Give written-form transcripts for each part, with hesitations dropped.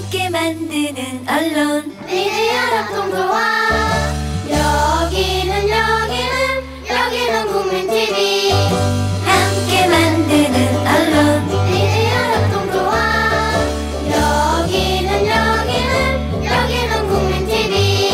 함께 만드는 언론 미디어 협동조합. 여기는 국민TV. 함께 만드는 언론 미디어 협동조합. 여기는 국민TV.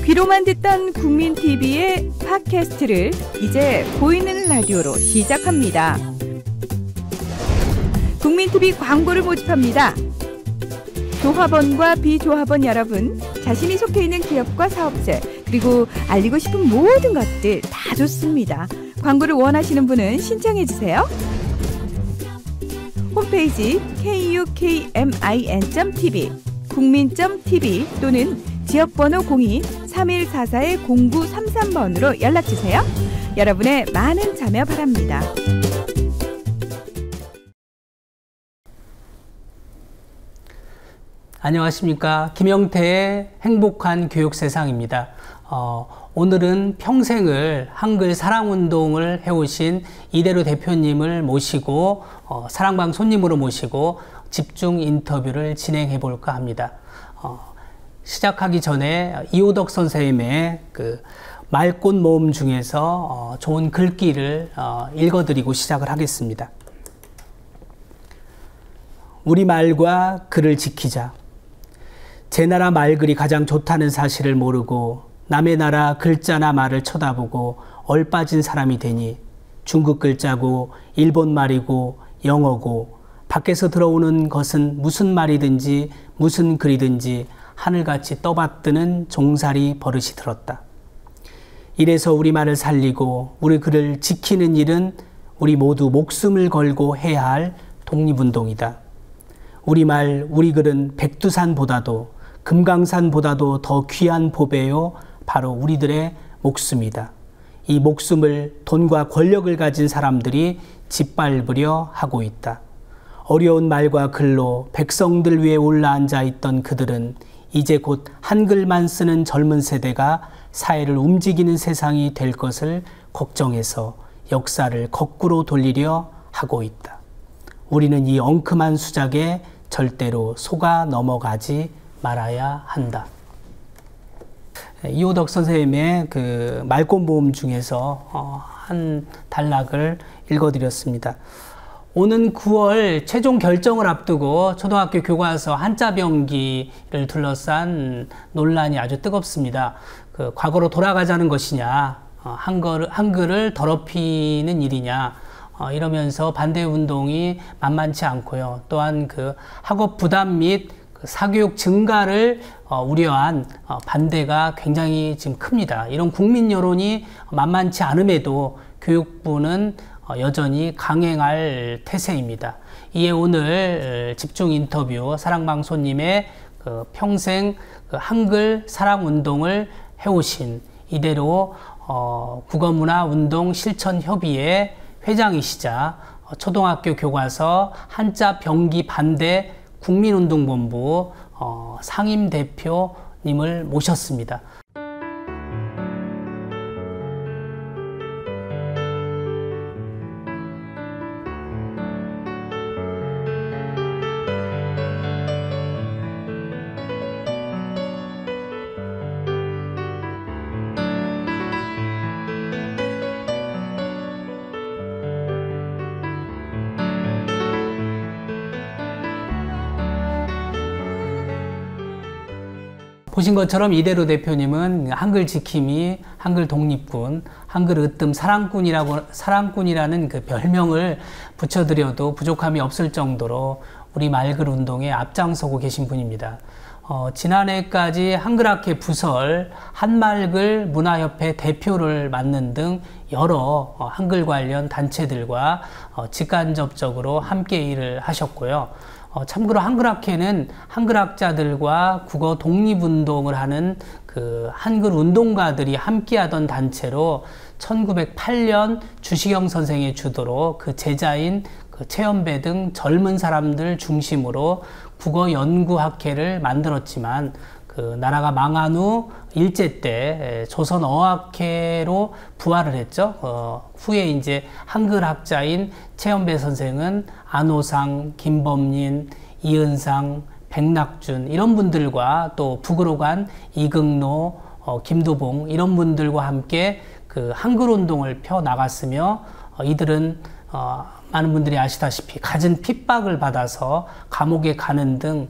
귀로만 듣던 국민TV의 팟캐스트를 이제 보이는 라디오로 시작합니다. 국민TV 광고를 모집합니다. 조합원과 비조합원 여러분, 자신이 속해 있는 기업과 사업체, 그리고 알리고 싶은 모든 것들 다 좋습니다. 광고를 원하시는 분은 신청해주세요. 홈페이지 kukmin.tv, 국민.tv 또는 지역번호 02-3144-0933번으로 연락주세요. 여러분의 많은 참여 바랍니다. 안녕하십니까. 김영태의 행복한 교육세상입니다. 오늘은 평생을 한글 사랑운동을 해오신 이대로 대표님을 모시고 사랑방 손님으로 모시고 집중 인터뷰를 진행해 볼까 합니다. 시작하기 전에 이호덕 선생님의 그 말꽃 모음 중에서 좋은 글귀를 읽어드리고 시작을 하겠습니다. 우리 말과 글을 지키자. 제 나라 말글이 가장 좋다는 사실을 모르고 남의 나라 글자나 말을 쳐다보고 얼빠진 사람이 되니 중국 글자고 일본 말이고 영어고 밖에서 들어오는 것은 무슨 말이든지 무슨 글이든지 하늘같이 떠받드는 종살이 버릇이 들었다. 이래서 우리말을 살리고 우리 글을 지키는 일은 우리 모두 목숨을 걸고 해야 할 독립운동이다. 우리말, 우리 글은 백두산보다도 금강산보다도 더 귀한 보배요, 바로 우리들의 목숨이다. 이 목숨을 돈과 권력을 가진 사람들이 짓밟으려 하고 있다. 어려운 말과 글로 백성들 위에 올라앉아 있던 그들은 이제 곧 한글만 쓰는 젊은 세대가 사회를 움직이는 세상이 될 것을 걱정해서 역사를 거꾸로 돌리려 하고 있다. 우리는 이 엉큼한 수작에 절대로 속아 넘어가지 말아야 한다. 이호덕 선생님의 그 말꽃모음 중에서 한 단락을 읽어드렸습니다. 오는 9월 최종 결정을 앞두고 초등학교 교과서 한자 병기를 둘러싼 논란이 아주 뜨겁습니다. 그 과거로 돌아가자는 것이냐, 한글을 더럽히는 일이냐, 이러면서 반대 운동이 만만치 않고요. 또한 그 학업 부담 및 그 사교육 증가를 우려한 반대가 굉장히 지금 큽니다. 이런 국민 여론이 만만치 않음에도 교육부는 여전히 강행할 태세입니다. 이에 오늘 집중 인터뷰 사랑방 손님의 그 평생 그 한글 사랑운동을 해오신 이대로 국어문화운동실천협의회 회장이시자 초등학교 교과서 한자 병기 반대 국민운동본부 상임대표님을 모셨습니다. 보신 것처럼 이대로 대표님은 한글 지킴이, 한글 독립군, 한글 으뜸 사랑꾼이라는 그 별명을 붙여드려도 부족함이 없을 정도로 우리 말글 운동에 앞장서고 계신 분입니다. 지난해까지 한글학회 부설, 한말글 문화협회 대표를 맡는 등 여러 한글 관련 단체들과 직간접적으로 함께 일을 하셨고요. 참고로 한글학회는 한글학자들과 국어 독립운동을 하는 그 그 한글 운동가들이 함께하던 단체로 1908년 주시경 선생의 주도로 그 제자인 그 최연배 등 젊은 사람들 중심으로 국어연구학회를 만들었지만 그 나라가 망한 후 일제 때 조선어학회로 부활을 했죠. 후에 이제 한글학자인 최연배 선생은 안호상, 김범린, 이은상, 백낙준 이런 분들과 또 북으로 간 이극노, 김두봉 이런 분들과 함께 그 한글 운동을 펴 나갔으며 이들은 많은 분들이 아시다시피 갖은 핍박을 받아서 감옥에 가는 등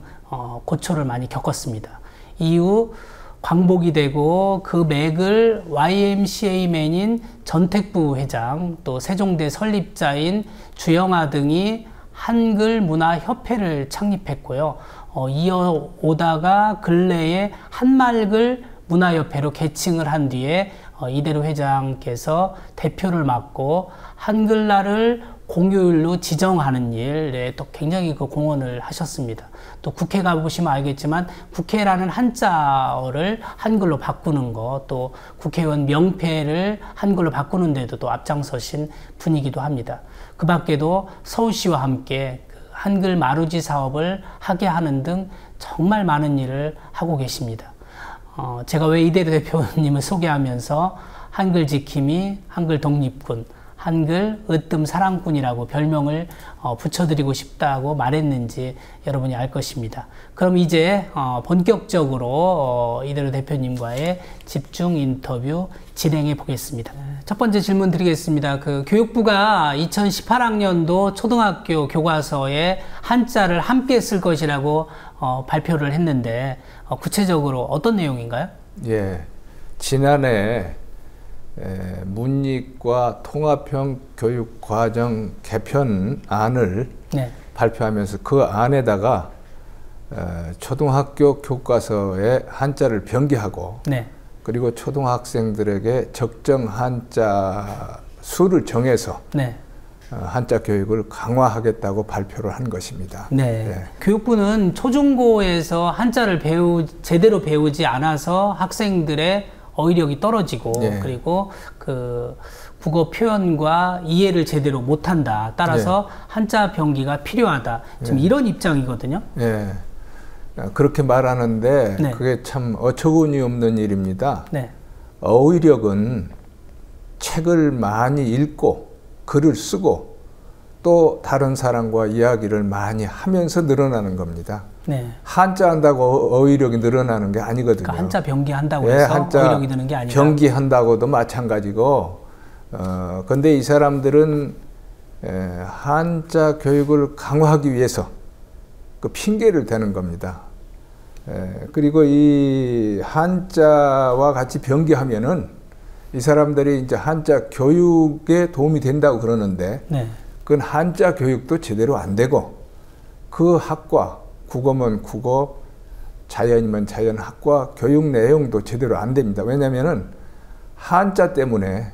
고초를 많이 겪었습니다. 이후 광복이 되고 그 맥을 YMCA맨인 전택부 회장 또 세종대 설립자인 주영아 등이 한글문화협회를 창립했고요. 이어오다가 근래에 한말글 문화협회로 개칭을 한 뒤에 이대로 회장께서 대표를 맡고 한글날을 공휴일로 지정하는 일에 또 굉장히 그 공헌을 하셨습니다. 또 국회 가보시면 알겠지만 국회라는 한자어를 한글로 바꾸는 것, 또 국회의원 명패를 한글로 바꾸는 데도 또 앞장서신 분이기도 합니다. 그 밖에도 서울시와 함께 그 한글 마루지 사업을 하게 하는 등 정말 많은 일을 하고 계십니다. 제가 왜 이대로 대표님을 소개하면서 한글 지킴이, 한글 독립군, 한글 으뜸 사랑꾼이라고 별명을 붙여드리고 싶다고 말했는지 여러분이 알 것입니다. 그럼 이제 본격적으로 이대로 대표님과의 집중 인터뷰 진행해 보겠습니다. 첫 번째 질문 드리겠습니다. 그 교육부가 2018학년도 초등학교 교과서에 한자를 함께 쓸 것이라고 발표를 했는데 구체적으로 어떤 내용인가요? 예, 지난해 문이과 통합형 교육과정 개편안을 네. 발표하면서 그 안에다가 초등학교 교과서에 한자를 병기하고 네. 그리고 초등학생들에게 적정 한자 수를 정해서 네. 한자 교육을 강화하겠다고 발표를 한 것입니다. 네. 네. 교육부는 초중고에서 한자를 제대로 배우지 않아서 학생들의 어휘력이 떨어지고 네. 그리고 그 국어 표현과 이해를 제대로 못한다. 따라서 한자 병기가 필요하다. 지금 이런 입장이거든요. 네. 그렇게 말하는데 네. 그게 참 어처구니 없는 일입니다. 네. 어휘력은 책을 많이 읽고 글을 쓰고 또 다른 사람과 이야기를 많이 하면서 늘어나는 겁니다. 네. 한자 한다고 어휘력이 늘어나는 게 아니거든요. 그러니까 한자 병기한다고 해서 한자 어휘력이 드는 게 아니라 병기한다고도 마찬가지고 근데 이 사람들은 한자 교육을 강화하기 위해서 그 핑계를 대는 겁니다. 그리고 이 한자와 같이 병기하면은 이 사람들이 이제 한자 교육에 도움이 된다고 그러는데 네. 그건 한자 교육도 제대로 안 되고 그 학과 국어면 국어, 자연이면 자연학과 교육 내용도 제대로 안 됩니다. 왜냐하면은 한자 때문에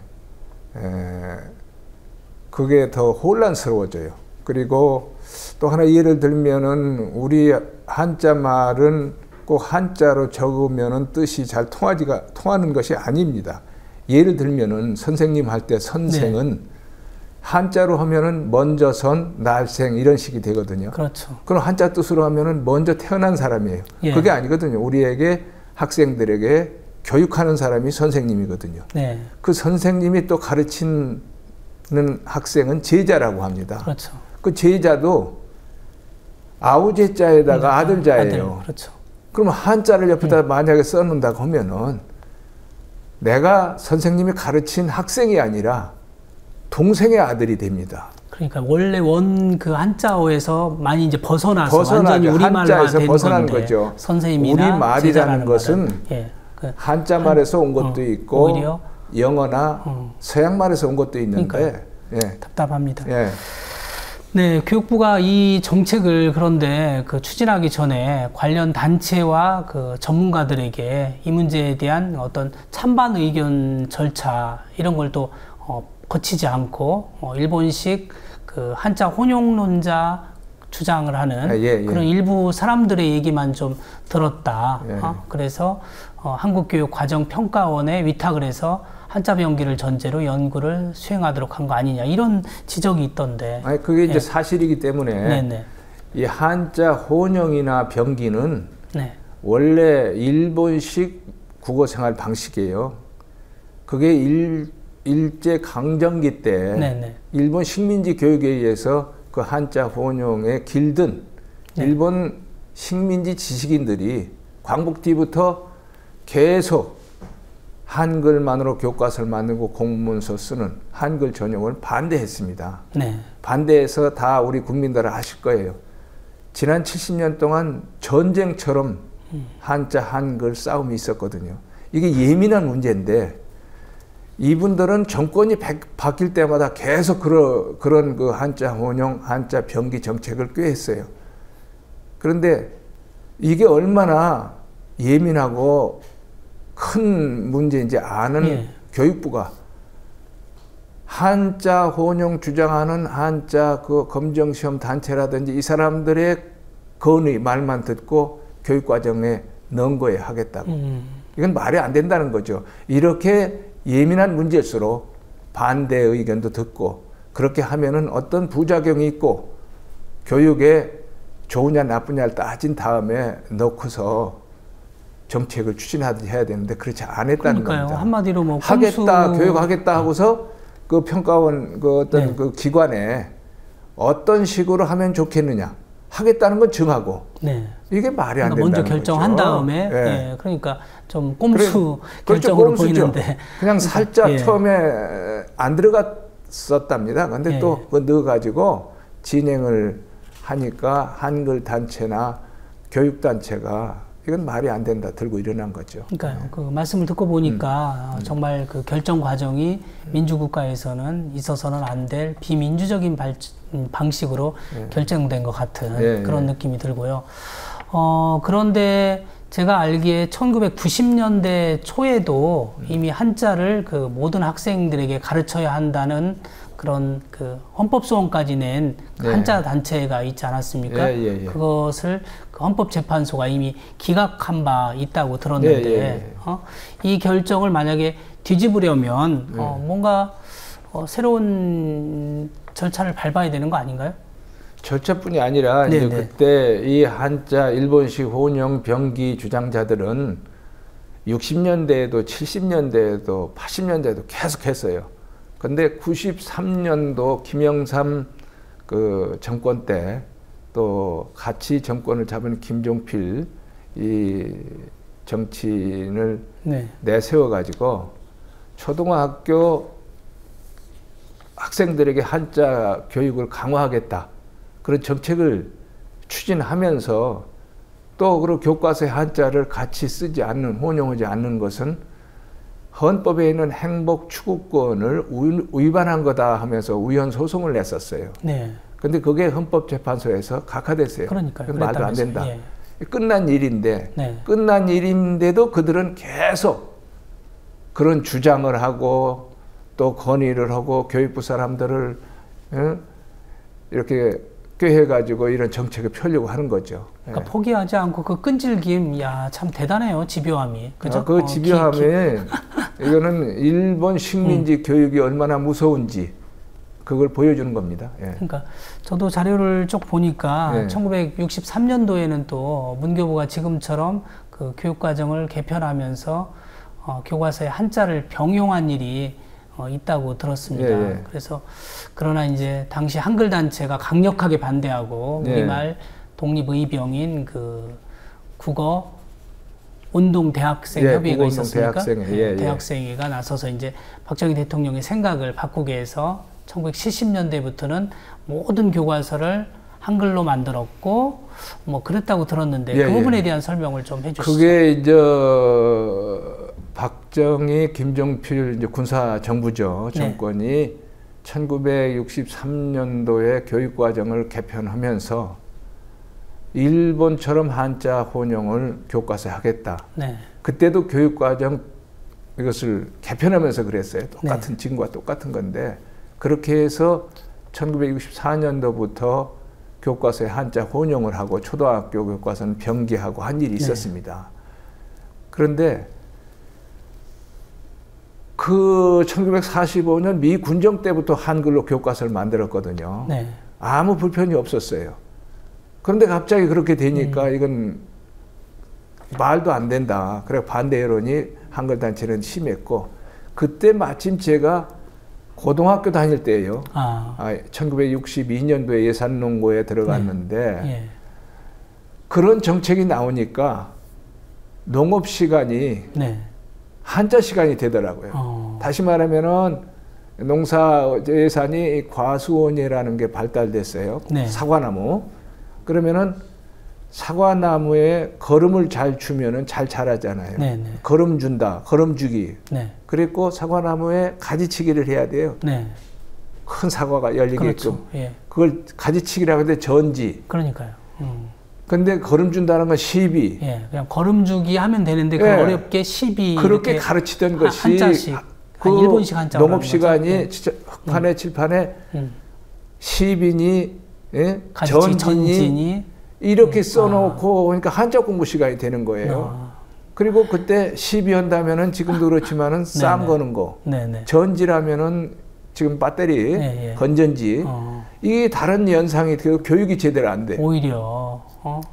그게 더 혼란스러워져요. 그리고 또 하나 예를 들면은 우리 한자 말은 꼭 한자로 적으면은 뜻이 잘 통하는 것이 아닙니다. 예를 들면은 선생님 할 때 선생은 네. 한자로 하면은 먼저 선, 날생 이런 식이 되거든요. 그렇죠. 그럼 한자 뜻으로 하면은 먼저 태어난 사람이에요. 예. 그게 아니거든요. 우리에게 학생들에게 교육하는 사람이 선생님이거든요. 네. 그 선생님이 또 가르치는 학생은 제자라고 합니다. 그렇죠. 그 제자도 아우제자에다가 아들자예요. 아들, 그렇죠. 그러면 한자를 옆에다 만약에 써놓는다고 하면은 내가 선생님이 가르친 학생이 아니라 동생의 아들이 됩니다. 그러니까 원래 원 그 한자어에서 많이 이제 벗어나서 완전히 우리말로 된 벗어난 건데 거죠. 선생님이나 우리말이라는 것은 예, 그 한자말에서 온 것도 있고 오히려 영어나 서양말에서 온 것도 있는데 예. 답답합니다. 예. 네, 교육부가 이 정책을 그런데 그 추진하기 전에 관련 단체와 그 전문가들에게 이 문제에 대한 어떤 찬반 의견 절차 이런 걸 또 거치지 않고 일본식 그 한자 혼용론자 주장을 하는 예. 그런 일부 사람들의 얘기만 좀 들었다. 예. 그래서 한국교육과정평가원에 위탁을 해서 한자 병기를 전제로 연구를 수행하도록 한 거 아니냐 이런 지적이 있던데. 아니 그게 이제 예. 사실이기 때문에 네네. 이 한자 혼용이나 병기는 네. 원래 일본식 국어생활 방식이에요. 그게 일제 강점기 때 네네. 일본 식민지 교육에 의해서 그 한자 혼용에 길든 네. 일본 식민지 지식인들이 광복 뒤부터 계속 한글만으로 교과서를 만들고 공문서 쓰는 한글 전용을 반대했습니다. 네. 반대해서 다 우리 국민들은 아실 거예요. 지난 70년 동안 전쟁처럼 한자 한글 싸움이 있었거든요. 이게 예민한 문제인데 이분들은 정권이 바뀔 때마다 계속 그런 그 한자 혼용, 한자 병기 정책을 꾀했어요. 그런데 이게 얼마나 예민하고 큰 문제인지 아는 예. 교육부가 한자 혼용 주장하는 한자 그 검정시험 단체라든지 이 사람들의 건의 말만 듣고 교육과정에 넣은 거에 하겠다고. 이건 말이 안 된다는 거죠. 이렇게 예민한 문제일수록 반대 의견도 듣고 그렇게 하면은 어떤 부작용이 있고 교육에 좋으냐 나쁘냐를 따진 다음에 넣고서 정책을 추진하듯이 해야 되는데 그렇지 않았다는 그러니까요. 겁니다. 한마디로 뭐 하겠다, 교육하겠다 하고서 그 평가원 그 어떤 네. 그 기관에 어떤 식으로 하면 좋겠느냐 하겠다는 건 정하고 네. 이게 말이 안 그러니까 된다는 먼저 결정한 거죠. 다음에 예. 예, 그러니까 좀 꼼수 그렇죠, 결정으로 꼼수죠. 보이는데 그냥 살짝 예. 처음에 안 들어갔었답니다. 근데 예. 또 그거 넣어가지고 진행을 하니까 한글 단체나 교육 단체가 이건 말이 안 된다 들고 일어난 거죠. 그러니까요. 그 말씀을 듣고 보니까 정말 그 결정 과정이 민주국가에서는 있어서는 안 될 비민주적인 방식으로 결정된 것 같은 그런 느낌이 들고요. 그런데 제가 알기에 1990년대 초에도 이미 한자를 그 모든 학생들에게 가르쳐야 한다는 그런 그 헌법소원까지 낸 한자 단체가 있지 않았습니까? 그것을 그 헌법재판소가 이미 기각한 바 있다고 들었는데 이 결정을 만약에 뒤집으려면 뭔가 새로운 절차를 밟아야 되는 거 아닌가요? 절차뿐이 아니라 이제 그때 이 한자 일본식 혼용 병기 주장자들은 60년대에도 70년대에도 80년대에도 계속했어요. 근데 93년도 김영삼 그 정권 때 또 같이 정권을 잡은 김종필 이 정치인을 내세워 가지고 초등학교 학생들에게 한자 교육을 강화하겠다 그런 정책을 추진하면서 또 그리고 교과서에 한자를 같이 쓰지 않는 혼용하지 않는 것은 헌법에 있는 행복 추구권을 위반한 거다 하면서 우연 소송을 냈었어요. 근데 그게 헌법재판소에서 각하됐어요. 그러니까요. 말도 안 된다. 끝난 일인데 끝난 일인데도 그들은 계속 그런 주장을 하고 또 건의를 하고 교육부 사람들을 이렇게 꾀해가지고 이런 정책을 펴려고 하는 거죠. 그러니까 포기하지 않고 그 끈질김, 야, 참 대단해요. 집요함이. 그죠? 그 집요함이 이거는 일본 식민지 교육이 얼마나 무서운지 그걸 보여주는 겁니다. 그러니까 저도 자료를 쭉 보니까 1963년도에는 또 문교부가 지금처럼 그 교육과정을 개편하면서 교과서에 한자를 병용한 일이 있다고 들었습니다. 그래서 그러나 이제 당시 한글 단체가 강력하게 반대하고 우리말 독립의병인 그 국어 운동 대학생 협의회가 있었으니까 대학생회가 나서서 이제 박정희 대통령의 생각을 바꾸게 해서 1970년대부터는 모든 교과서를 한글로 만들었고 뭐 그랬다고 들었는데 그 부분에 대한 설명을 좀 해주시죠. 그게 이제 박정희, 김종필 이제 군사 정부죠. 정권이 1963년도에 교육과정을 개편하면서 일본처럼 한자 혼용을 교과서에 하겠다. 그때도 교육과정 이것을 개편하면서 그랬어요. 똑같은 지금과 똑같은 건데 그렇게 해서 1964년도부터 교과서에 한자 혼용을 하고 초등학교 교과서는 병기하고 한 일이 있었습니다. 그런데 그 1945년 미 군정 때부터 한글로 교과서를 만들었거든요. 네. 아무 불편이 없었어요. 그런데 갑자기 그렇게 되니까 이건 말도 안 된다. 그래 반대 여론이 한글 단체는 심했고, 그때 마침 제가 고등학교 다닐 때예요. 1962년도에 예산농고에 들어갔는데 예. 그런 정책이 나오니까 농업 시간이 네. 한자 시간이 되더라고요. 다시 말하면은 농사 예산이 과수원이라는 게 발달됐어요. 네. 사과나무. 그러면은 사과나무에 거름을 잘 주면은 잘 자라잖아요. 네, 네. 거름 준다. 거름 주기. 네. 그리고 사과나무에 가지치기를 해야 돼요. 네. 큰 사과가 열리게끔. 그렇죠. 예. 그걸 가지치기라고 하는데 전지. 그러니까요. 근데 거름 준다는 건 시비. 예. 그냥 걸음주기 하면 되는데 그걸 예. 어렵게 시비 그렇게 가르치던 것이 한자씩 그 일본식 한자 농업 시간이 예. 진짜 흑판에 칠판에 시빈이 예? 전진이 전진이 이렇게 써놓고 그러니까 한자 공부 시간이 되는 거예요. 그리고 그때 시비한다면은 지금도 그렇지만은 쌈 네네. 거는 거, 네네. 전지라면은 지금 배터리, 예, 예. 건전지 이게 다른 연상이 되고 교육이 제대로 안 돼. 오히려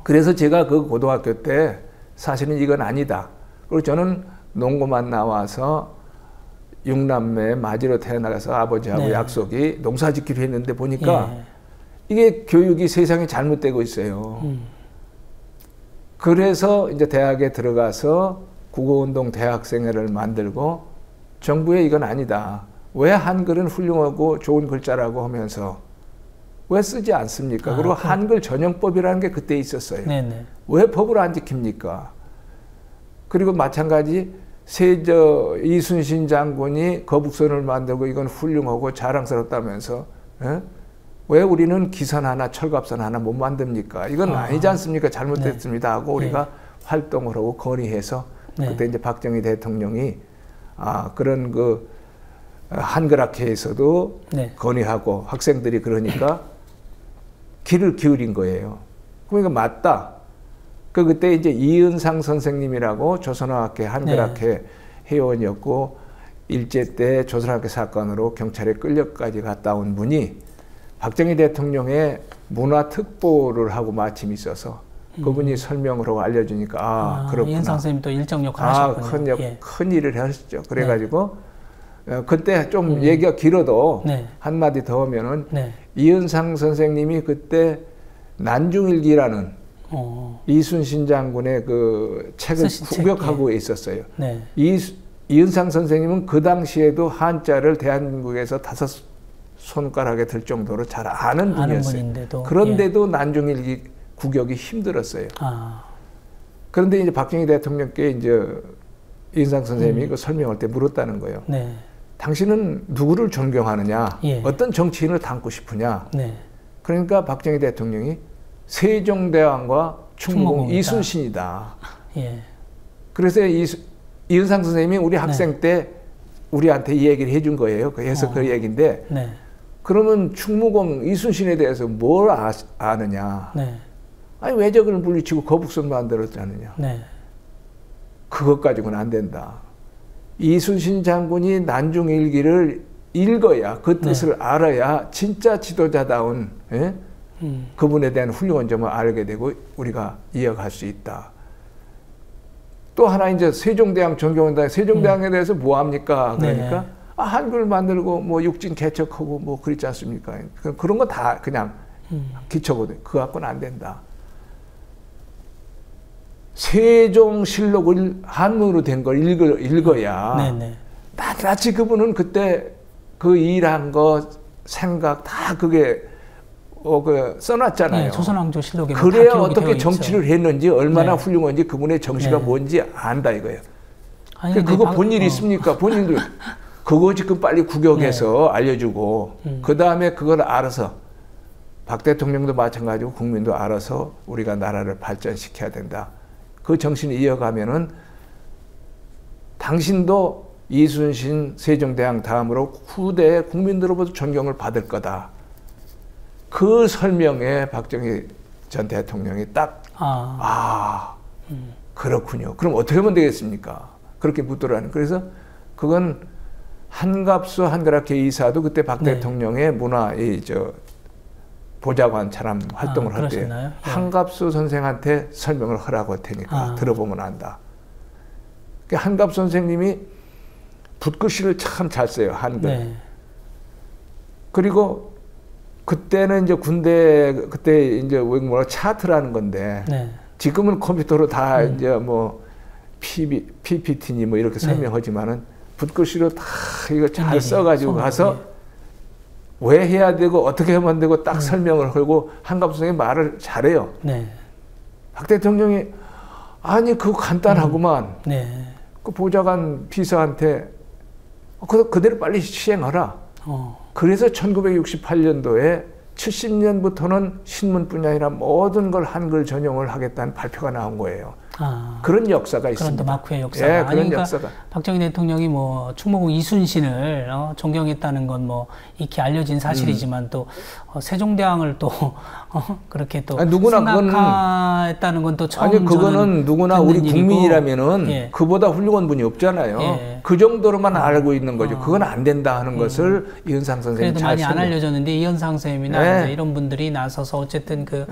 그래서 제가 그 고등학교 때 사실은 이건 아니다. 그리고 저는 농고만 나와서 6남매 맞이로 태어나서 아버지하고 네. 약속이 농사 짓기로 했는데 보니까 예. 이게 교육이 세상에 잘못되고 있어요. 그래서 이제 대학에 들어가서 국어운동 대학생회를 만들고 정부에 이건 아니다. 왜 한글은 훌륭하고 좋은 글자라고 하면서 왜 쓰지 않습니까? 그리고 한글 전용법이라는 게 그때 있었어요. 네네. 왜 법을 안 지킵니까? 그리고 마찬가지 이순신 장군이 거북선을 만들고 이건 훌륭하고 자랑스럽다면서 에? 왜 우리는 기선 하나 철갑선 하나 못 만듭니까? 이건 아니지 않습니까? 잘못됐습니다 하고 우리가 활동을 하고 건의해서 그때 이제 박정희 대통령이 그런 그 한글학회에서도 건의하고 학생들이 그러니까 귀를 기울인 거예요. 그러니까 맞다. 그때 이제 이은상 선생님이라고 조선어학회 한글학회 회원이었고 일제 때 조선학회 사건으로 경찰에 끌려까지 갔다 온 분이 박정희 대통령의 문화특보를 하고 마침 있어서 그분이 설명을 하고 알려주니까 그렇구나. 이은상 선생님 또 일정 역할 하셨군요. 큰 일을 하셨죠. 그래가지고 그때 좀 얘기가 길어도 한마디 더 하면은 이은상 선생님이 그때 난중일기라는 이순신 장군의 그 책을 구격하고 있었어요. 이은상 선생님은 그 당시에도 한자를 대한민국에서 5 손가락에 들 정도로 잘 아는 분이었어요. 그런데도 난중일기 구격이 힘들었어요. 그런데 이제 박정희 대통령께 이제 이은상 선생님이 그 설명할 때 물었다는 거예요. 당신은 누구를 존경하느냐? 어떤 정치인을 닮고 싶으냐? 그러니까 박정희 대통령이 세종대왕과 충무공 이순신이다. 그래서 이은상 선생님이 우리 학생 때 우리한테 이 얘기를 해준 거예요. 그래서 그 얘기인데 그러면 충무공 이순신에 대해서 뭘 아느냐? 아니 왜 저걸 물리치고 거북선 만들었잖느냐? 그것 가지고는 안 된다. 이순신 장군이 난중일기를 읽어야 그 뜻을 알아야 진짜 지도자다운 그분에 대한 훌륭한 점을 알게 되고 우리가 이어갈 수 있다. 또 하나 이제 세종대왕 존경한다. 세종대왕에 대해서 뭐 합니까? 그러니까 한글 만들고 뭐 육진 개척하고 뭐 그렇지 않습니까? 그런 거 다 그냥 기초거든. 그거 갖고는 안 된다. 세종실록을 한문으로 된 걸 읽어야 낱낱이 그분은 그때 그 일한 거 생각 다 그게 써놨잖아요. 조선왕조실록에 그래야 어떻게 정치를 했는지 얼마나 훌륭한지 그분의 정치가 뭔지 안다 이거예요. 아니, 그거 본 일이 있습니까? 본인들 그거 지금 빨리 구격해서 알려주고 그 다음에 그걸 알아서 박 대통령도 마찬가지고 국민도 알아서 우리가 나라를 발전시켜야 된다. 그 정신을 이어가면은 당신도 이순신 세종대왕 다음으로 후대 국민들로부터 존경을 받을 거다. 그 설명에 박정희 전 대통령이 딱 그렇군요. 그럼 어떻게 하면 되겠습니까? 그렇게 묻더라는. 그래서 그건 한갑수 한글학회 이사도 그때 박 네. 대통령의 문화 보좌관처럼 활동을 할 때 그러셨나요? 한갑수 선생한테 설명을 하라고 할 테니까 들어보면 안다. 한갑수 선생님이 붓글씨를 참 잘 써요. 한글. 네. 그리고 그때는 이제 군대 그때 이제 뭐라 차트라는 건데 네. 지금은 컴퓨터로 다 이제 뭐 PPT니 뭐 이렇게 네. 설명하지만은 붓글씨로 다 이거 잘 일일이 써가지고 손으로, 가서 예. 왜 해야 되고 어떻게 하면 되고 딱 설명을 하고 한갑수 선생님이 말을 잘해요. 네. 박 대통령이 아니 그거 간단하구만. 네. 그 보좌관 비서한테 그대로 빨리 시행하라. 그래서 1968년도에 70년부터는 신문뿐이 아니라 모든 걸 한글 전용을 하겠다는 발표가 나온 거예요. 그런 역사가 있습니다. 그런 마크의 역사가. 예, 아니, 그런 그러니까 역사가. 박정희 대통령이 뭐 충무공 이순신을 존경했다는 건 뭐 익히 알려진 사실이지만 또 세종대왕을 또 그렇게 또 누구나 생각했다는 건 또 처음. 아니 그거는 누구나 우리 일이고. 국민이라면은 예. 그보다 훌륭한 분이 없잖아요. 예. 그 정도로만 알고 있는 거죠. 그건 안 된다 하는 것을 이은상 선생님이 그래도 잘 많이 안 설명. 알려졌는데 이현상 선생님이나 예. 이제 이런 분들이 나서서 어쨌든 그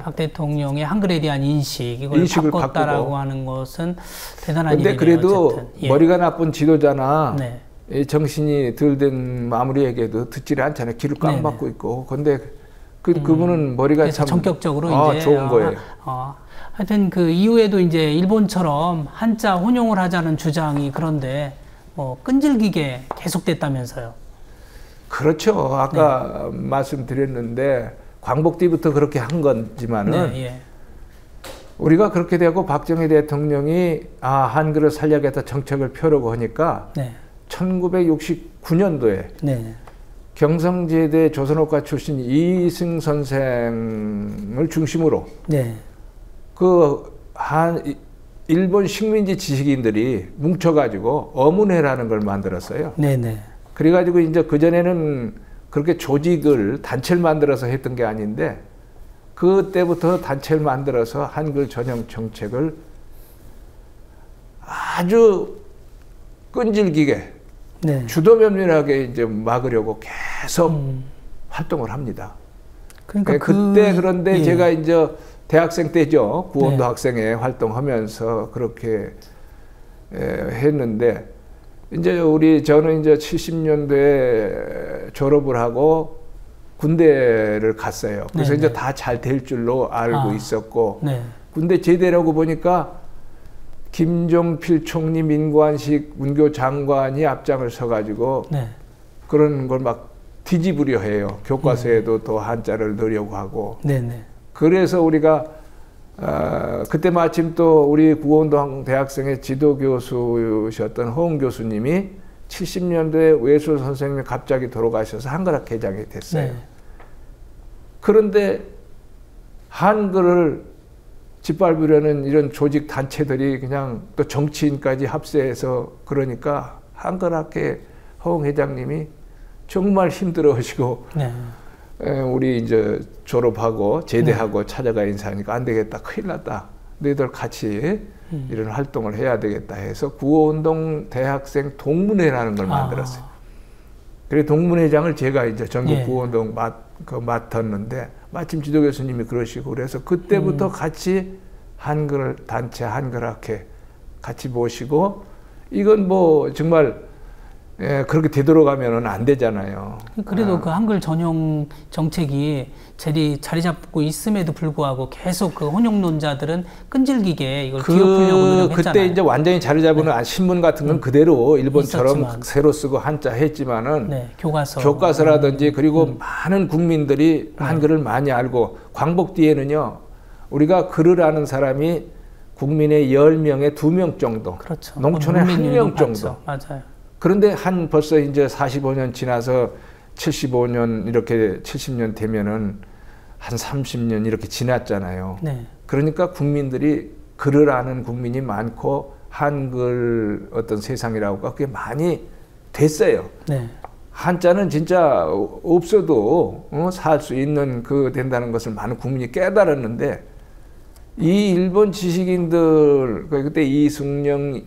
박 예. 대통령의 한글에 대한 인식을 인식을 바꿨다라고 바꾸고. 하는 것은 대단한 근데 일이네요. 그래도 어쨌든. 예. 머리가 나쁜 지도자나 네. 이 정신이 덜 된 마무리에게도 듣지를 않잖아요. 귀를 꽉 네네. 막고 있고. 근데 그분은 머리가 그래서 참 전격적으로 이제 좋은 거예요. 하여튼 그 이후에도 이제 일본처럼 한자 혼용을 하자는 주장이 그런데 뭐 끈질기게 계속됐다면서요. 그렇죠. 아까 말씀드렸는데 광복 뒤부터 그렇게 한 거지만은 네, 예. 우리가 그렇게 되고 박정희 대통령이 한글을 살려야겠다 정책을 펴려고 하니까 네. 1969년도에 네. 경성제대 조선어과 출신 이승 선생을 중심으로 네. 일본 식민지 지식인들이 뭉쳐가지고 어문회라는 걸 만들었어요. 네, 네. 그래가지고 이제 그전에는 그렇게 조직을 단체를 만들어서 했던 게 아닌데 그때부터 단체를 만들어서 한글 전용 정책을 아주 끈질기게 네. 주도면밀하게 이제 막으려고 계속 활동을 합니다. 그러니까 그때 그런데 예. 제가 이제 대학생 때죠. 구원도 네. 학생회 활동하면서 그렇게 했는데 이제 저는 이제 70년대에 졸업을 하고 군대를 갔어요. 그래서 네, 이제 네. 다 잘 될 줄로 알고 있었고 네. 군대 제대라고 보니까 김종필 총리, 민관식 문교 장관이 앞장을 서가지고 네. 그런 걸 막 뒤집으려 해요. 교과서에도 또 한자를 넣으려고 하고. 네, 네. 그래서 우리가 그때 마침 또 우리 구원동 대학생의 지도교수셨던 허웅 교수님이 70년대에 외술 선생님이 갑자기 돌아가셔서 한글학 회장이 됐어요. 네. 그런데 한글을 짓밟으려는 이런 조직 단체들이 그냥 또 정치인까지 합세해서 그러니까 한글학회 허웅 회장님이 정말 힘들어하시고 네. 우리 이제 졸업하고 제대하고 찾아가 인사하니까 안 되겠다, 큰일 났다. 너희들 같이 이런 활동을 해야 되겠다 해서 구호운동 대학생 동문회라는 걸 만들었어요. 그래 동문회장을 제가 이제 전국 예. 구호운동 맡았는데 마침 지도 교수님이 그러시고 그래서 그때부터 같이 한글 단체 한글학회 같이 모시고 이건 뭐 정말 그렇게 되돌아가면은 안 되잖아요. 그래도 그 한글 전용 정책이 자리 잡고 있음에도 불구하고 계속 그 혼용론자들은 끈질기게 이걸 뒤엎으려고 노력했잖아요. 그때 이제 완전히 자리 잡은 신문 같은 건 그대로 일본처럼 있었지만. 새로 쓰고 한자 했지만은 네, 교과서라든지 그리고 많은 국민들이 한글을 많이 알고 광복 뒤에는요 우리가 글을 아는 사람이 국민의 10명에 2명 정도, 그렇죠. 농촌에 1명 정도. 맞아요. 그런데 벌써 이제 45년 지나서 75년 이렇게 70년 되면은 한 30년 이렇게 지났잖아요. 네. 그러니까 국민들이 글을 아는 국민이 많고 한글 어떤 세상이라고 그게 많이 됐어요. 네. 한자는 진짜 없어도 살 수 있는 그 된다는 것을 많은 국민이 깨달았는데 이 일본 지식인들 그때 이승령,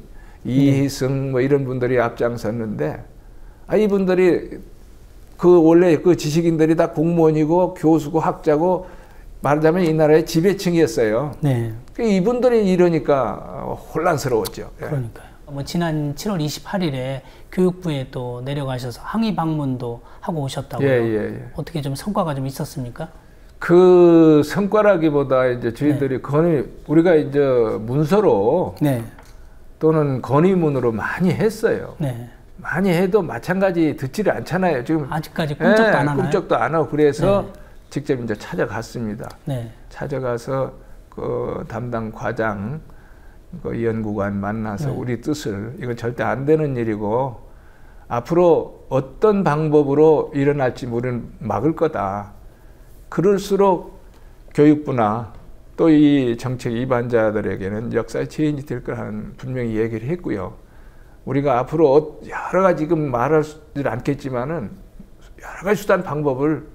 이희승 뭐 이런 분들이 앞장섰는데 이분들이 그 원래 그 지식인들이 다 공무원이고 교수고 학자고 말하자면 이 나라의 지배층이었어요. 네. 이분들이 이러니까 혼란스러웠죠. 그러니까요. 뭐 지난 7월 28일에 교육부에 또 내려가셔서 항의 방문도 하고 오셨다고요. 예. 어떻게 좀 성과가 좀 있었습니까? 그 성과라기보다 이제 저희들이 우리가 이제 문서로 네. 또는 건의문으로 많이 했어요. 네. 많이 해도 마찬가지 듣지를 않잖아요. 지금 아직까지 꿈쩍도 안 하나요? 꿈쩍도 안 하고 그래서 네. 직접 이제 찾아갔습니다. 네. 찾아가서 그 담당 과장, 그 연구관 만나서 네. 우리 뜻을 이건 절대 안 되는 일이고 앞으로 어떤 방법으로 일어날지 우리는 막을 거다. 그럴수록 교육부나 또 이 정책 위반자들에게는 역사의 죄인이 될 거라는 분명히 얘기를 했고요. 우리가 앞으로 여러 가지 지금 말하지 않겠지만은 여러 가지 수단 방법을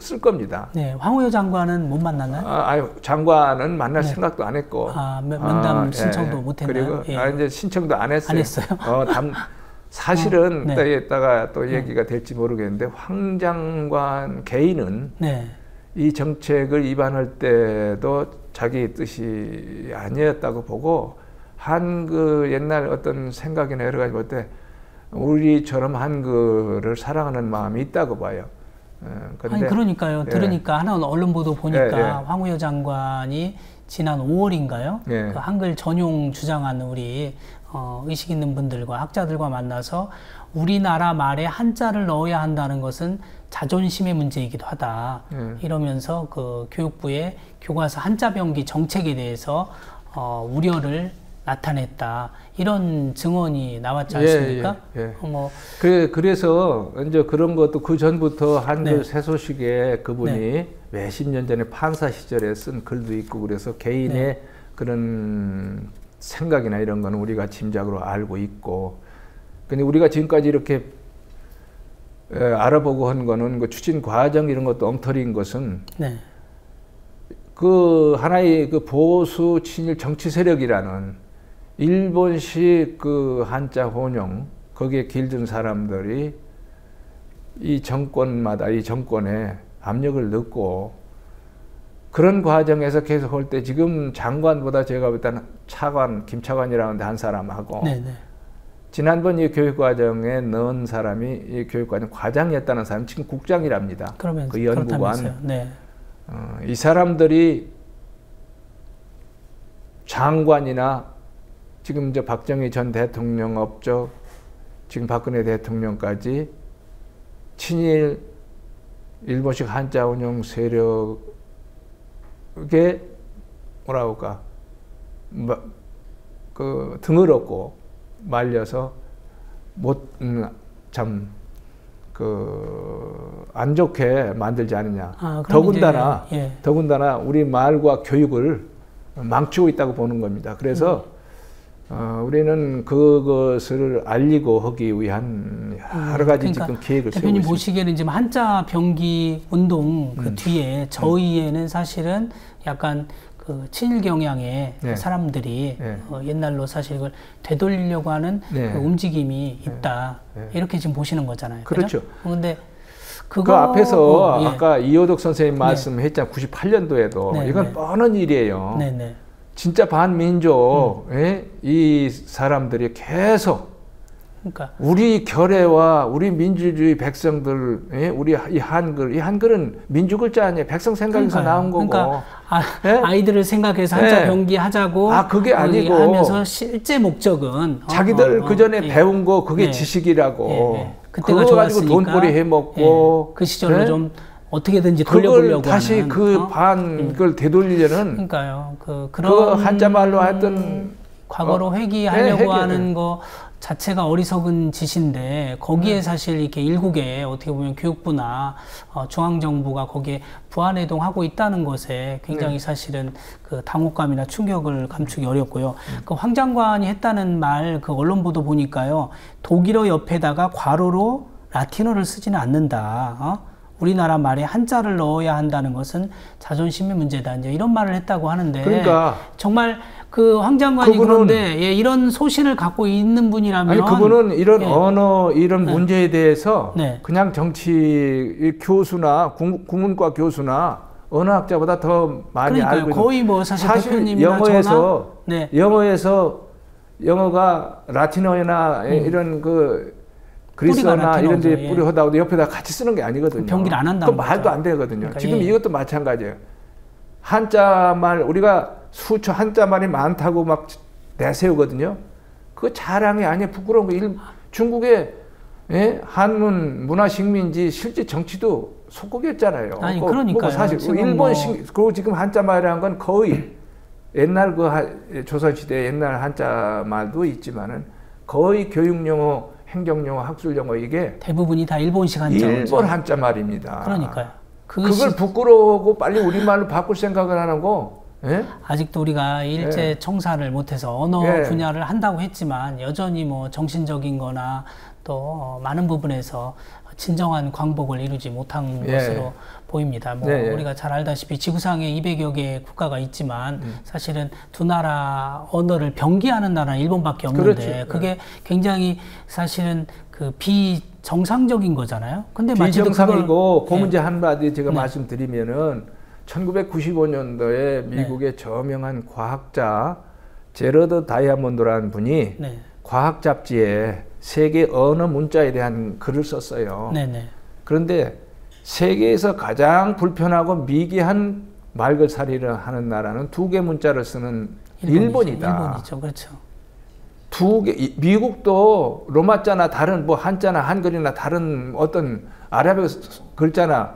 쓸 겁니다. 네, 황우여 장관은 못 만났나요? 장관은 만날 생각도 안 했고. 면담 신청도 못 했나요? 그리고 이제 신청도 안 했어요. 안 했어요? 사실은 네. 이따가 또 얘기가 될지 모르겠는데 황 장관 개인은 네. 이 정책을 위반할 때도 자기 뜻이 아니었다고 보고 한그 옛날 어떤 생각이나 여러 가지 볼 때 우리처럼 한글을 사랑하는 마음이 있다고 봐요. 아니 그러니까요. 들으니까 하나 언론 보도 보니까 황우여 장관이 지난 5월인가요? 그 한글 전용 주장하는 우리 의식 있는 분들과 학자들과 만나서 우리나라 말에 한자를 넣어야 한다는 것은 자존심의 문제이기도 하다. 이러면서 그 교육부의 교과서 한자 병기 정책에 대해서 우려를 나타냈다. 이런 증언이 나왔지 않습니까? 그래서 이제 그런 것도 그 전부터 한글 새소식에 그분이 몇십 년 전에 판사 시절에 쓴 글도 있고 그래서 개인의 그런 생각이나 이런 거는 우리가 짐작으로 알고 있고 근데 우리가 지금까지 이렇게 알아보고 한 거는 그 추진 과정 이런 것도 엉터리인 것은 그 하나의 그 보수 친일 정치 세력이라는 일본식 그 한자 혼용 거기에 길든 사람들이 이 정권마다 이 정권에 압력을 넣고 그런 과정에서 계속 할 때 지금 장관보다 제가 볼 때는 차관 김차관이라는데 한 사람하고 지난번 이 교육과정에 넣은 사람이 이 교육과정 과장이었다는 사람이 지금 국장이랍니다. 그 연구관. 이 사람들이 장관이나 지금 이제 박정희 전 대통령 업적, 지금 박근혜 대통령까지 친일 일본식 한자 운용 세력에 뭐라고 할까 그 등을 얻고 말려서 참 그 안 좋게 만들지 않느냐. 더군다나 우리 말과 교육을 망치고 있다고 보는 겁니다. 그래서 우리는 그것을 알리고 하기 위한 여러 가지 지금 계획을 세우고 있습니다. 대표님 보시기에는 지금 한자 병기 운동 그 뒤에 저희에는 사실은 약간 그 친일 경향의 사람들이 옛날로 사실 이걸 되돌리려고 하는 그 움직임이 있다. 이렇게 지금 보시는 거잖아요. 그렇죠. 그런데 그 앞에서 아까 이호덕 선생님 말씀했잖아요. 98년도에도 이건 뻔한 일이에요. 진짜 반민족 이 사람들이 계속 우리 결의와 우리 민주주의 백성들 우리 이 한글은 민주 글자 아니에요. 백성 생각에서 나온 거고. 아이들을 생각해서 한자 병기 하자고 그게 아니고 하면서 실제 목적은 자기들 그 전에 배운 거 그게 지식이라고. 그때가 그거 가지고 돈벌이 해먹고 그 시절로 좀 어떻게든지 돌려보려고 다시 하는, 그걸 되돌리려는 그러니까요. 그런 한자말로 하여튼 과거로 회귀하려고 하는 거 자체가 어리석은 짓인데 거기에 사실 이렇게 일국에 어떻게 보면 교육부나 중앙정부가 거기에 부안해동하고 있다는 것에 굉장히 사실은 그 당혹감이나 충격을 감추기 어렵고요. 그 황 장관이 했다는 말 그 언론 보도 보니까요. 독일어 옆에다가 괄호로 라틴어를 쓰지는 않는다. 우리나라 말에 한자를 넣어야 한다는 것은 자존심의 문제다. 이제 이런 말을 했다고 하는데 그러니까 정말 그 황 장관이 그분은, 그런데 예, 이런 소신을 갖고 있는 분이라면 아니 그분은 이런 예. 언어 이런 네. 문제에 대해서 네. 그냥 정치 교수나 국문과 교수나 언어학자보다 더 많이 그러니까요. 알고 있는 거의 뭐 사실 대표님이나 영어에서 네. 영어가 라틴어나 이런 그 그리스어나 이런 데 예. 뿌리하다고 옆에다 같이 쓰는 게 아니거든요. 병기를 안 한다는 그 말도 거죠. 안 되거든요. 그러니까, 지금 예. 이것도 마찬가지예요. 한자말 우리가 수초 한자말이 많다고 막 내세우거든요. 그거 자랑이 아니에요. 부끄러운 거. 중국의 예? 한문 문화식민지 실제 정치도 속국이었잖아요. 아니, 뭐 그러니까요. 사실 지금 일본 그리고 지금 한자말이라는 건 거의 옛날 조선시대 옛날 한자말도 있지만은 거의 교육용어, 행정용어, 학술용어 이게 대부분이 다 일본식 한자죠. 일본 한자말입니다. 그러니까요. 그걸 부끄러워하고 빨리 우리말로 바꿀 생각을 하는 거. 예? 아직도 우리가 일제 청산을 못해서 언어 예. 분야를 한다고 했지만 여전히 뭐 정신적인 거나 또 많은 부분에서 진정한 광복을 이루지 못한 예. 것으로 보입니다. 뭐 예, 예. 우리가 잘 알다시피 지구상에 200여 개의 국가가 있지만 사실은 두 나라 언어를 병기하는 나라는 일본밖에 없는데 그렇죠. 그게 굉장히 사실은 그 비정상적인 거잖아요. 근데 마치도 비정상이고 그 그걸- 문제 한마디 제가 네. 말씀드리면은 1995년도에 미국의 저명한 과학자 제러드 다이아몬드라는 분이 네. 과학 잡지에 세계 언어 문자에 대한 글을 썼어요. 네네. 그런데 세계에서 가장 불편하고 미개한 말글살이를 하는 나라는 2개 문자를 쓰는 일본이다. 일본이죠. 그렇죠. 미국도 로마자나 다른 뭐 한자나 한글이나 다른 어떤 아랍어 글자나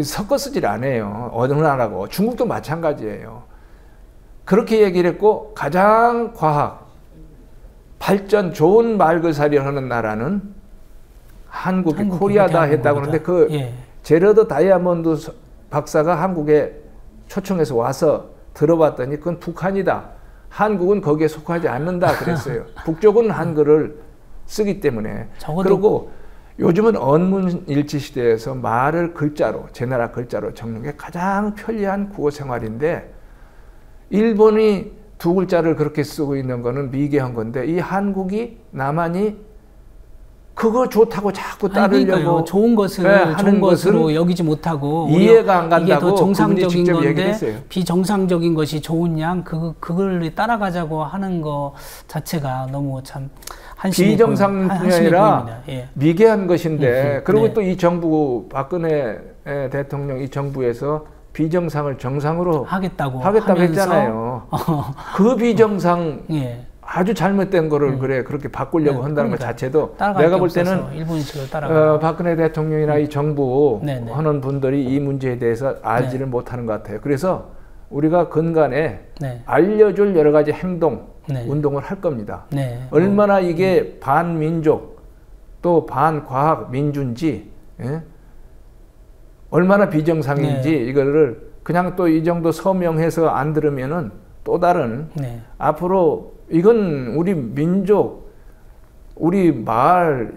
섞어 쓰질 않아요. 어느 나라고. 중국도 마찬가지예요. 그렇게 얘기를 했고 가장 과학 발전 좋은 말글살이 하는 나라는 한국이 코리아다 했다고 하는데 그 예. 제러드 다이아몬드 박사가 한국에 초청해서 와서 들어봤더니 그건 북한이다. 한국은 거기에 속하지 않는다 그랬어요. 북쪽은 한글을 쓰기 때문에. 그리고 요즘은 언문일치 시대에서 말을 글자로 제 나라 글자로 적는 게 가장 편리한 국어 생활인데 일본이 2글자를 그렇게 쓰고 있는 거는 미개한 건데 이 한국이 남한이 그거 좋다고 자꾸 따르려고 그러니까요. 좋은 것을 네, 좋은 것으로 여기지 못하고 이해가 안 간다고 이게 더 정상적인 직접 건데 얘기했어요. 비정상적인 것이 좋은 양 그걸 따라가자고 하는 거 자체가 너무 참 한심해 비정상뿐이 아니라 예. 미개한 것인데 그리고 네. 또 이 정부 박근혜 대통령 이 정부에서 비정상을 정상으로 하겠다고 했잖아요. 그 비정상 예. 아주 잘못된 거를 그렇게 바꾸려고 한다는 것 자체도 내가 볼 때는 일본식을 따라가 박근혜 대통령이나 이 정부 네네. 하는 분들이 이 문제에 대해서 알지를 못하는 것 같아요. 그래서 우리가 근간에 네. 알려줄 여러 가지 행동, 네. 운동을 할 겁니다. 네. 얼마나 이게 반민족 또 반과학 민주인지 예? 얼마나 비정상인지 네. 이거를 그냥 또 이 정도 서명해서 안 들으면은 또 다른 네. 앞으로 이건 우리 민족 우리 말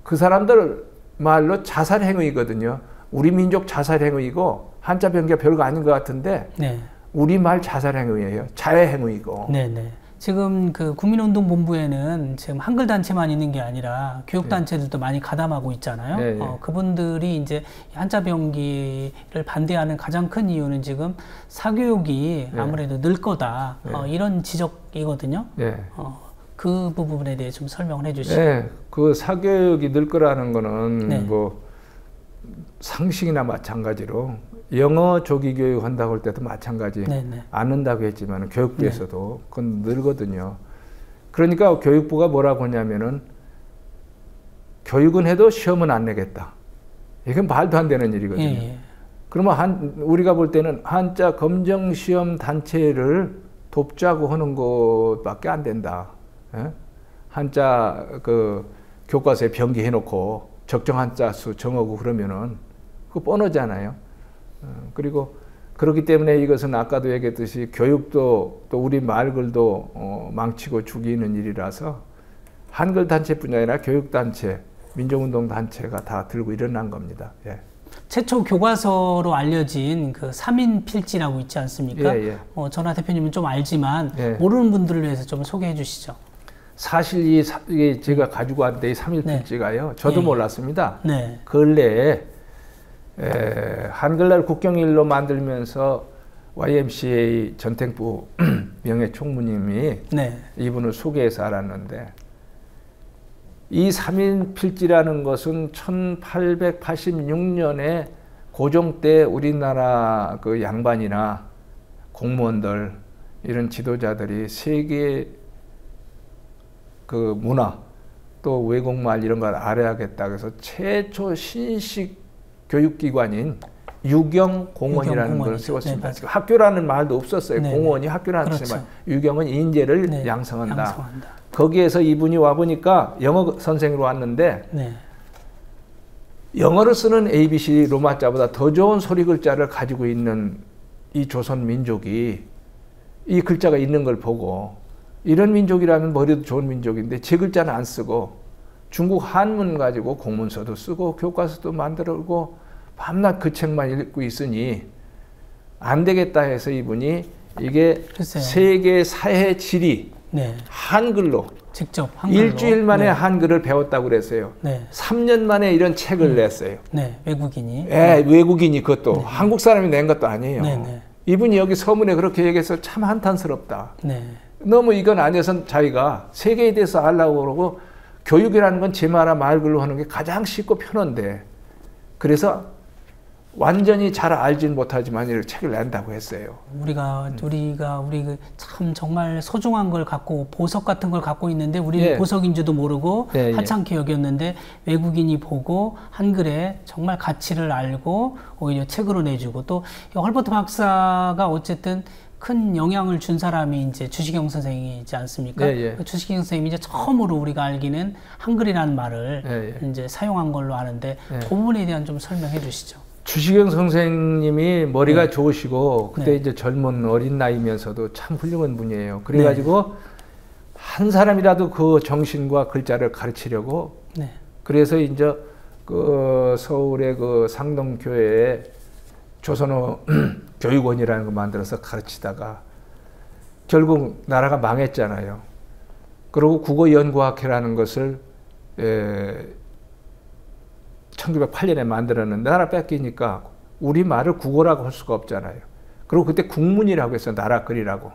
그 사람들 말로 자살행위거든요. 우리 민족 자살행위이고 한자 변기가 별거 아닌 것 같은데 네. 우리 말 자살행위예요. 자해행위이고. 네네. 지금 그 국민운동본부에는 지금 한글 단체만 있는 게 아니라 교육 단체들도 많이 가담하고 있잖아요. 네, 네. 그분들이 이제 한자 병기를 반대하는 가장 큰 이유는 지금 사교육이 네. 아무래도 늘 거다. 네. 이런 지적이거든요. 네. 그 부분에 대해 좀 설명을 해주시죠. 네, 그 사교육이 늘 거라는 거는 네. 뭐 상식이나 마찬가지로 영어 조기 교육 한다고 할 때도 마찬가지 네네. 안 는다고 했지만 교육부에서도 그건 늘거든요. 그러니까 교육부가 뭐라고 하냐면은 교육은 해도 시험은 안 내겠다. 이건 말도 안 되는 일이거든요. 예. 그러면 우리가 볼 때는 한자 검정 시험 단체를 돕자고 하는 것밖에 안 된다. 예? 한자 그 교과서에 병기해 놓고 적정 한자 수 정하고 그러면은 그거 뻔하잖아요. 그리고 그렇기 때문에 이것은 아까도 얘기했듯이 교육도 또 우리 말글도 망치고 죽이는 일이라서 한글 단체뿐 아니라 교육 단체 민족운동 단체가 다 들고 일어난 겁니다. 예. 최초 교과서로 알려진 그 3인 필지라고 있지 않습니까? 예, 예. 전하 대표님은 좀 알지만 예. 모르는 분들을 위해서 좀 소개해 주시죠. 사실 이게 제가 가지고 왔는데 이 3일 네. 필지가요. 저도 예. 몰랐습니다. 네. 근래에 한글날 국경일로 만들면서 YMCA 전탱부 명예총무님이 네. 이분을 소개해서 알았는데 이 3인 필지라는 것은 1886년에 고종 때 우리나라 그 양반이나 공무원들 이런 지도자들이 세계 그 문화 또 외국말 이런 걸 알아야겠다 그래서 최초 신식 교육기관인 유경공원이라는 걸 세웠습니다. 네, 학교라는 말도 없었어요. 네, 공원이 학교라는 그렇죠. 뜻이지만 유경은 인재를 네, 양성한다. 거기에서 이분이 와보니까 영어 선생으로 왔는데 네. 영어를 쓰는 ABC 로마자보다 더 좋은 소리 글자를 가지고 있는 이 조선 민족이 이 글자가 있는 걸 보고 이런 민족이라면 머리도 좋은 민족인데 제 글자는 안 쓰고 중국 한문 가지고 공문서도 쓰고 교과서도 만들고 밤낮 그 책만 읽고 있으니 안 되겠다 해서 이분이 이게 글쎄요. 세계 사회 지리 네. 한글로 직접 한글로 일주일 만에 네. 한글을 배웠다고 그랬어요. 네. 3년 만에 이런 책을 냈어요. 네. 외국인이. 예, 외국인이 그것도 네. 한국 사람이 낸 것도 아니에요. 네, 네. 이분이 여기 서문에 그렇게 얘기해서 참 한탄스럽다. 네. 너무 이건 아니어서 자기가 세계에 대해서 알라고 그러고 교육이라는 건 제 말아 말글로 하는 게 가장 쉽고 편한데 그래서 완전히 잘 알진 못하지만 이 책을 낸다고 했어요. 우리가 그 참 정말 소중한 걸 갖고 보석 같은 걸 갖고 있는데 우리는 예. 보석인 줄도 모르고 예, 예. 하찮게 여겼는데 외국인이 보고 한글에 정말 가치를 알고 오히려 책으로 내주고 또 헐버트 박사가 어쨌든 큰 영향을 준 사람이 이제 주시경 선생이지 않습니까? 예, 예. 그 주시경 선생님이 이제 처음으로 우리가 알기는 한글이라는 말을 예, 예. 이제 사용한 걸로 아는데 예. 그 부분에 대한 좀 설명해 주시죠. 주시경 선생님이 머리가 네. 좋으시고 그때 네. 이제 젊은 어린 나이면서도 참 훌륭한 분이에요. 그래가지고 한 사람이라도 그 정신과 글자를 가르치려고 네. 그래서 이제 그 서울의 그 상동교회에 조선어 교육원이라는 거 만들어서 가르치다가 결국 나라가 망했잖아요. 그리고 국어연구학회라는 것을 1908년에 만들었는데 나라 뺏기니까 우리말을 국어라고 할 수가 없잖아요. 그리고 그때 국문이라고 해서 나라 글이라고.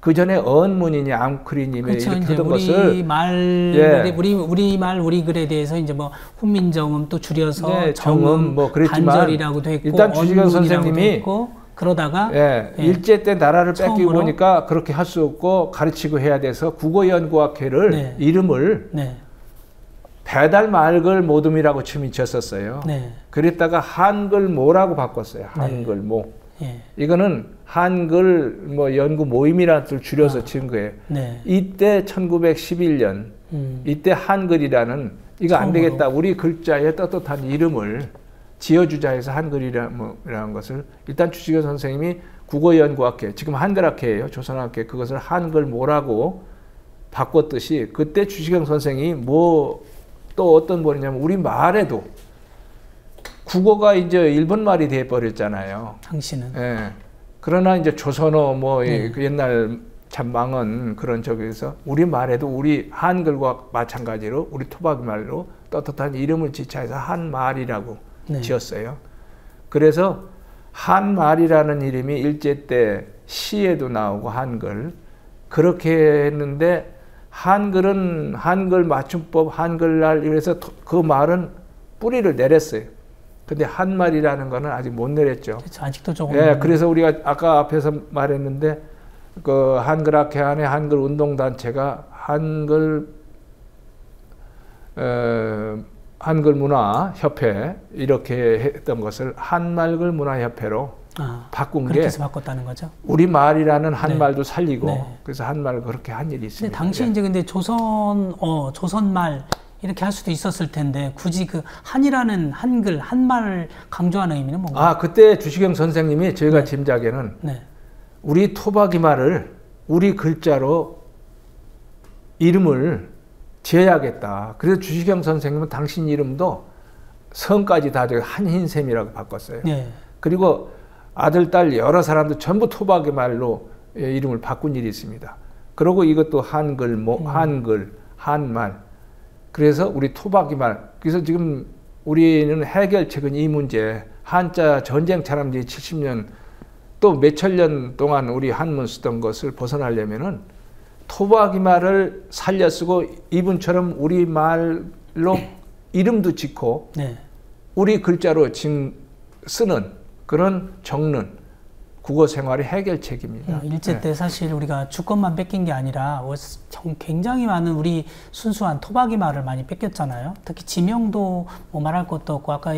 그 전에 언문이니 앙크리님이 그렇죠. 이렇게 이제 하던 우리 것을 말 예. 우리말 우리 글에 대해서 이제 뭐 훈민정음 또 줄여서 네, 정음 뭐 그랬지만 반절이라고도 했고 일단 주시경 선생님이 했고 그러다가 예, 예. 일제 때 나라를 뺏기고 처음으로 보니까 그렇게 할 수 없고 가르치고 해야 돼서 국어연구학회를 네. 이름을 네. 배달 말글 모둠이라고 춤이 쳤었어요. 네. 그랬다가 한글모라고 바꿨어요. 한글모. 예. 이거는 한글 뭐 연구 모임이라는 뜻을 줄여서 지은 거예요. 네. 이때 1911년 이때 한글이라는 이거 안 처음으로. 되겠다. 우리 글자에 떳떳한 이름을 지어주자 해서 한글이라는 것을 일단 주시경 선생님이 국어연구학회 지금 한글학회예요. 조선학회 그것을 한글모라고 바꿨듯이 그때 주시경 선생이 뭐 또 어떤 분이냐면 우리 말에도 국어가 이제 일본 말이 돼 버렸잖아요. 당신은 예. 그러나 이제 조선어 뭐 네. 그 옛날 참 망한 그런 쪽에서 우리 말에도 우리 한글과 마찬가지로 우리 토박 말로 떳떳한 이름을 지차해서 한말이라고 네. 지었어요. 그래서 한말이라는 이름이 일제 때 시에도 나오고 한글 그렇게 했는데 한글은 한글 맞춤법 한글날 이래서 그 말은 뿌리를 내렸어요. 근데 한말이라는 거는 아직 못 내렸죠. 그렇죠. 아직도 조금 예, 그래서 우리가 아까 앞에서 말했는데 그 한글학회 안에 한글 운동단체가 한글 문화협회 이렇게 했던 것을 한말글 문화협회로 바꾼 게 그렇게 해서 바꿨다는 거죠. 우리 말이라는 한말도 살리고 네. 그래서 한말 그렇게 한 일이 근데 있습니다. 당시 이제 근데 조선말 이렇게 할 수도 있었을 텐데 굳이 그 한이라는 한글 한말을 강조하는 의미는 뭔가요? 아 그때 주시경 선생님이 저희가 짐작에는 네. 우리 토박이 말을 우리 글자로 이름을 지어야겠다. 그래서 주시경 선생님은 당신 이름도 성까지 다 한흰샘이라고 바꿨어요. 네. 그리고 아들, 딸 여러 사람들 전부 토박이 말로 이름을 바꾼 일이 있습니다. 그리고 이것도 한글, 한글, 한말. 그래서 우리 토박이 말. 그래서 지금 우리는 해결책은 이 문제, 한자 전쟁처럼 이제 70년 또 몇천 년 동안 우리 한문 쓰던 것을 벗어나려면은 토박이 말을 살려 쓰고 이분처럼 우리 말로 이름도 짓고 네. 우리 글자로 쓰는 그런 적는 국어 생활의 해결책입니다. 일제 때 사실 우리가 주권만 뺏긴 게 아니라 굉장히 많은 우리 순수한 토박이 말을 많이 뺏겼잖아요. 특히 지명도 뭐 말할 것도 없고 아까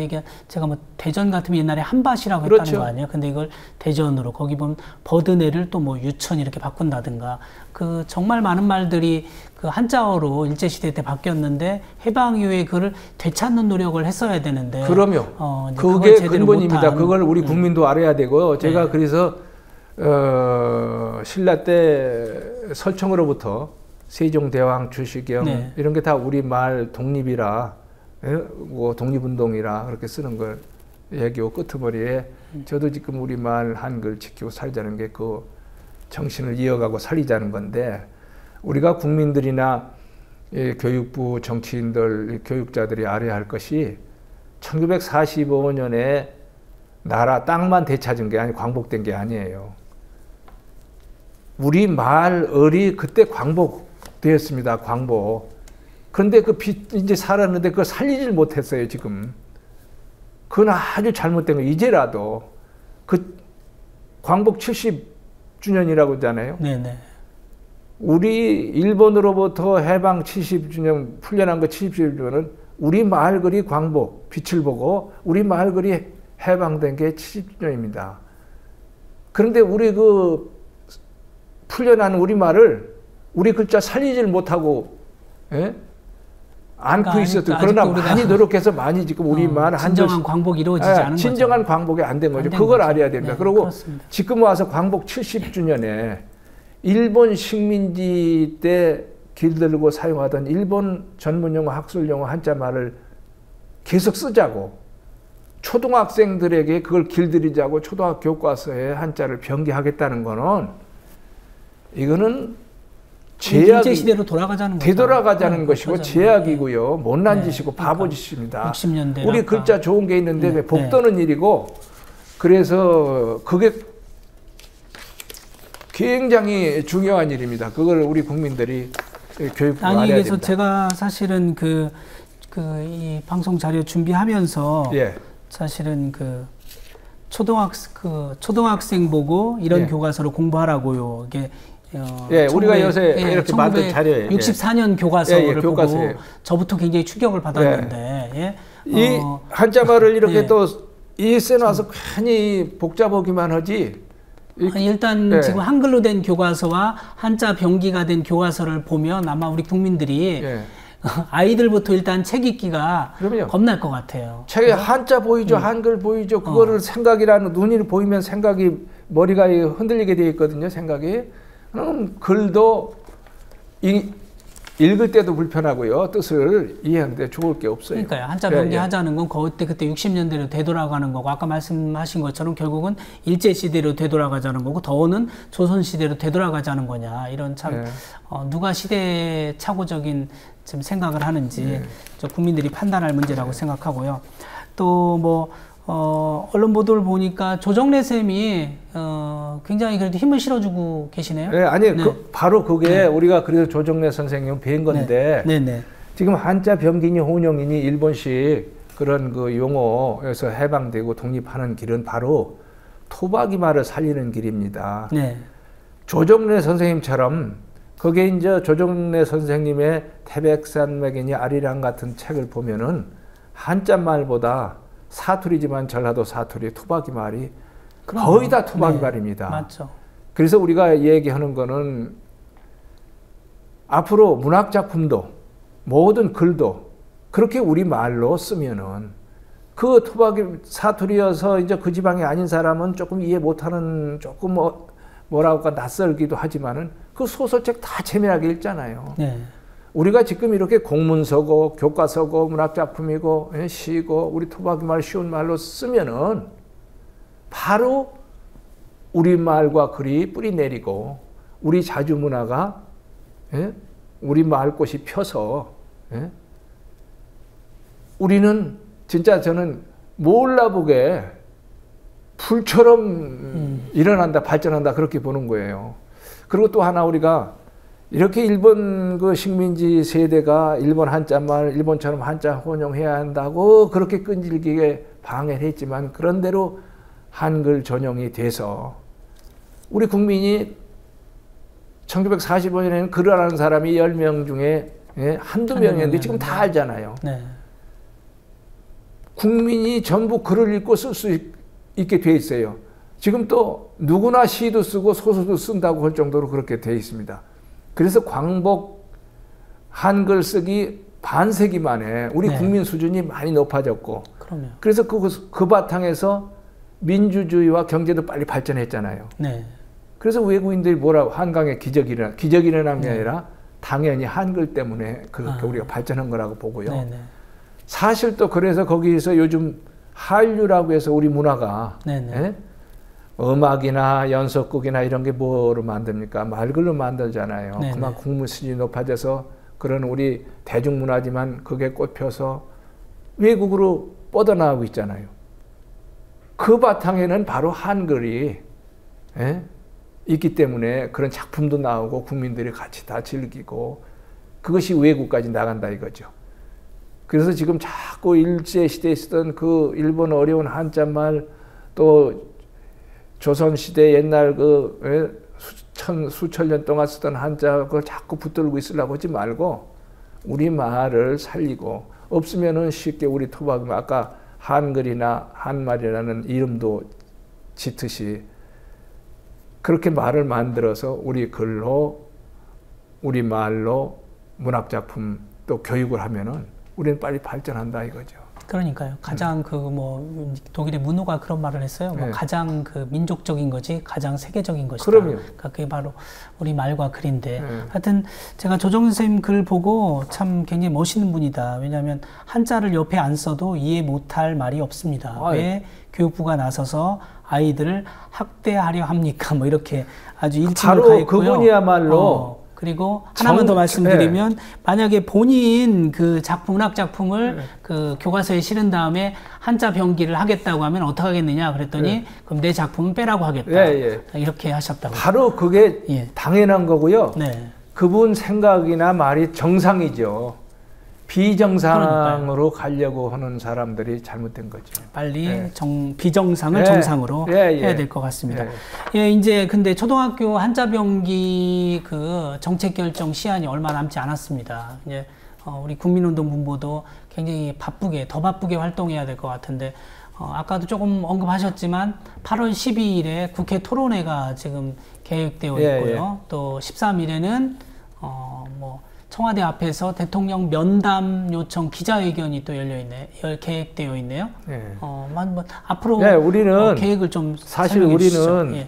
제가 뭐 대전 같으면 옛날에 한밭이라고 그렇죠. 했다는 거 아니에요. 근데 이걸 대전으로 거기 보면 버드네를 또 뭐 유천 이렇게 바꾼다든가 그 정말 많은 말들이 그 한자어로 일제 시대 때 바뀌었는데 해방 이후에 그걸 되찾는 노력을 했어야 되는데 그럼요. 그게 근본입니다. 그걸 우리 국민도 알아야 되고요. 제가 그래서 신라 때 설청으로부터 세종대왕, 주시경 이런 게 다 우리 말 독립이라 뭐 독립운동이라 그렇게 쓰는 걸 얘기하고 끄트머리에 저도 지금 우리 말 한글 지키고 살자는 게 그 정신을 이어가고 살리자는 건데 우리가 국민들이나 교육부 정치인들, 교육자들이 알아야 할 것이 1945년에 나라 땅만 되찾은 게 아니고 광복된 게 아니에요. 우리 말을이 그때 광복되었습니다. 광복. 그런데 그 빛 이제 살았는데 그걸 살리질 못했어요. 지금. 그건 아주 잘못된 거예요. 이제라도 그 광복 70주년이라고 하잖아요. 네네. 우리 일본으로부터 해방 70주년 풀려난 거 70주년은 우리 마을글이 광복 빛을 보고 우리 마을글이 해방된 게 70주년입니다. 그런데 우리 그 풀려난 우리 말을 우리 글자 살리질 못하고 안고 있었죠. 그러나 많이 노력해서 많이 지금 우리 말 진정한 광복이 이루어지지 않은 진정한 거죠. 광복이 안 된 거죠. 그걸 알아야 됩니다. 네, 그리고 그렇습니다. 지금 와서 광복 70주년에 일본 식민지 때 길들고 사용하던 일본 전문용어, 학술용어 한자 말을 계속 쓰자고 초등학생들에게 그걸 길들이자고 초등학교 교과서에 한자를 변개하겠다는 거는 이거는 일제 시대로 돌아가자는 거죠. 되돌아가자는 것이고 제약이고요. 못난 짓이고 바보 짓입니다. 60년대 우리 글자 좋은 게 있는데 왜 복도는 일이고 그래서 그게 굉장히 중요한 일입니다. 그걸 우리 국민들이 교육부가 알아야 됩니다. 그래서 제가 사실은 이 방송 자료 준비하면서 사실은 초등학생 보고 이런 교과서를 공부하라고 이게 우리가 요새 이렇게 만든 자료예요. 64년 교과서를 보고 저부터 굉장히 충격을 받았는데 이 한자말을 이렇게 또 이 써놔서 괜히 복잡하기만 하지. 일단 지금 한글로 된 교과서와 한자 병기가 된 교과서를 보면 아마 우리 국민들이 아이들부터 일단 책 읽기가 겁날 것 같아요. 책에 한자 보이죠, 한글 보이죠. 그거를 생각이라는 눈이 보이면 생각이 머리가 흔들리게 되어 있거든요. 생각이. 그럼 글도 읽을 때도 불편하고요. 뜻을 이해하는데 좋을 게 없어요. 그러니까요. 한자 병기 하자는 건 그때 60년대로 되돌아가는 거고 아까 말씀하신 것처럼 결국은 일제시대로 되돌아가자는 거고 더는 조선시대로 되돌아가자는 거냐. 이런 참 누가 시대착오적인 지금 생각을 하는지 저 국민들이 판단할 문제라고 생각하고요. 또 언론 보도를 보니까 조정래 쌤이 굉장히 그래도 힘을 실어주고 계시네요. 바로 그게 우리가 그래서 조정래 선생님 뵌 건데 지금 한자 병기니 혼용이니 일본식 그런 그 용어에서 해방되고 독립하는 길은 바로 토박이 말을 살리는 길입니다. 조정래 선생님처럼 그게 이제 조정래 선생님의 태백산맥이니 아리랑 같은 책을 보면은 한자 말보다 사투리지만 전라도 사투리, 토박이 말이 거의 다 토박이 말입니다. 맞죠. 그래서 우리가 얘기하는 거는 앞으로 문학작품도 모든 글도 그렇게 우리 말로 쓰면은 그 토박이 사투리여서 이제 그 지방이 아닌 사람은 조금 이해 못하는 조금 뭐라고 할까 낯설기도 하지만은 그 소설책 다 재미나게 읽잖아요. 우리가 지금 이렇게 공문서고 교과서고 문학작품이고 시고 우리 토박이말 쉬운 말로 쓰면은 바로 우리말과 글이 뿌리 내리고 우리 자주문화가 우리 마을꽃이 펴서 우리는 진짜 저는 몰라보게 풀처럼 일어난다 발전한다 그렇게 보는 거예요. 그리고 또 하나 우리가 이렇게 일본 그 식민지 세대가 일본 한자말 일본처럼 한자 혼용해야 한다고 그렇게 끈질기게 방해를 했지만 그런대로 한글 전용이 돼서 우리 국민이 1945년에는 글을 아는 사람이 10명 중에 한두 명이었는데 지금 다 알잖아요. 네. 국민이 전부 글을 읽고 쓸 수 있게 돼 있어요. 지금 또 누구나 시도 쓰고 소설도 쓴다고 할 정도로 그렇게 돼 있습니다. 그래서 광복 한글 쓰기 반세기 만에 우리 네. 국민 수준이 많이 높아졌고 그럼요. 그래서 그 바탕에서 민주주의와 경제도 빨리 발전했잖아요. 네. 그래서 외국인들이 뭐라고 한강의 기적이 일어난 게 아니라 당연히 한글 때문에 그렇게 우리가 발전한 거라고 보고요. 네네. 사실 또 그래서 거기서 요즘 한류라고 해서 우리 문화가 네네. 음악이나 연속극이나 이런 게 뭐로 만듭니까? 말글로 만들잖아요. 네네. 그만 국문 수준이 높아져서 그런 우리 대중문화지만 그게 꽃펴서 외국으로 뻗어나가고 있잖아요. 그 바탕에는 바로 한글이 있기 때문에 그런 작품도 나오고 국민들이 같이 다 즐기고 그것이 외국까지 나간다 이거죠. 그래서 지금 자꾸 일제시대에 쓰던 그 일본 어려운 한자말 또 조선시대 옛날 그 수천 년 동안 쓰던 한자 그걸 자꾸 붙들고 있으려고 하지 말고 우리 말을 살리고 없으면은 쉽게 우리 토박이 아까 한글이나 한말이라는 이름도 짓듯이 그렇게 말을 만들어서 우리 글로 우리 말로 문학작품 또 교육을 하면은 우리는 빨리 발전한다 이거죠. 그러니까요. 가장 그 뭐 독일의 문호가 그런 말을 했어요. 뭐 네. 가장 그 민족적인 것이 가장 세계적인 것이다. 그럼요. 그러니까 그게 바로 우리 말과 글인데. 네. 하여튼 제가 조정훈 선생님 글 보고 참 굉장히 멋있는 분이다. 왜냐하면 한자를 옆에 안 써도 이해 못할 말이 없습니다. 아유. 왜 교육부가 나서서 아이들을 학대하려 합니까? 뭐 이렇게 아주 일침을 바로 가했고요. 그분이야말로 그리고 하나만 더 말씀드리면 만약에 본인 그 문학 작품을 그 교과서에 실은 다음에 한자 병기를 하겠다고 하면 어떻게 하겠느냐 그랬더니 그럼 내 작품은 빼라고 하겠다. 이렇게 하셨다고. 바로 그게 당연한 거고요. 네. 그분 생각이나 말이 정상이죠. 비정상으로 가려고 하는 사람들이 잘못된 거죠. 빨리 비정상을 정상으로 해야 될 것 같습니다. 이제 근데 초등학교 한자병기 그 정책 결정 시한이 얼마 남지 않았습니다. 이제 우리 국민운동본부도 굉장히 더 바쁘게 활동해야 될 것 같은데 아까도 조금 언급하셨지만 8월 12일에 국회 토론회가 지금 계획되어 있고요. 또 13일에는 뭐 청와대 앞에서 대통령 면담 요청 기자회견이 또 계획되어 있네요. 앞으로 우리는 계획을 좀 사실 설명해 우리는 주시죠.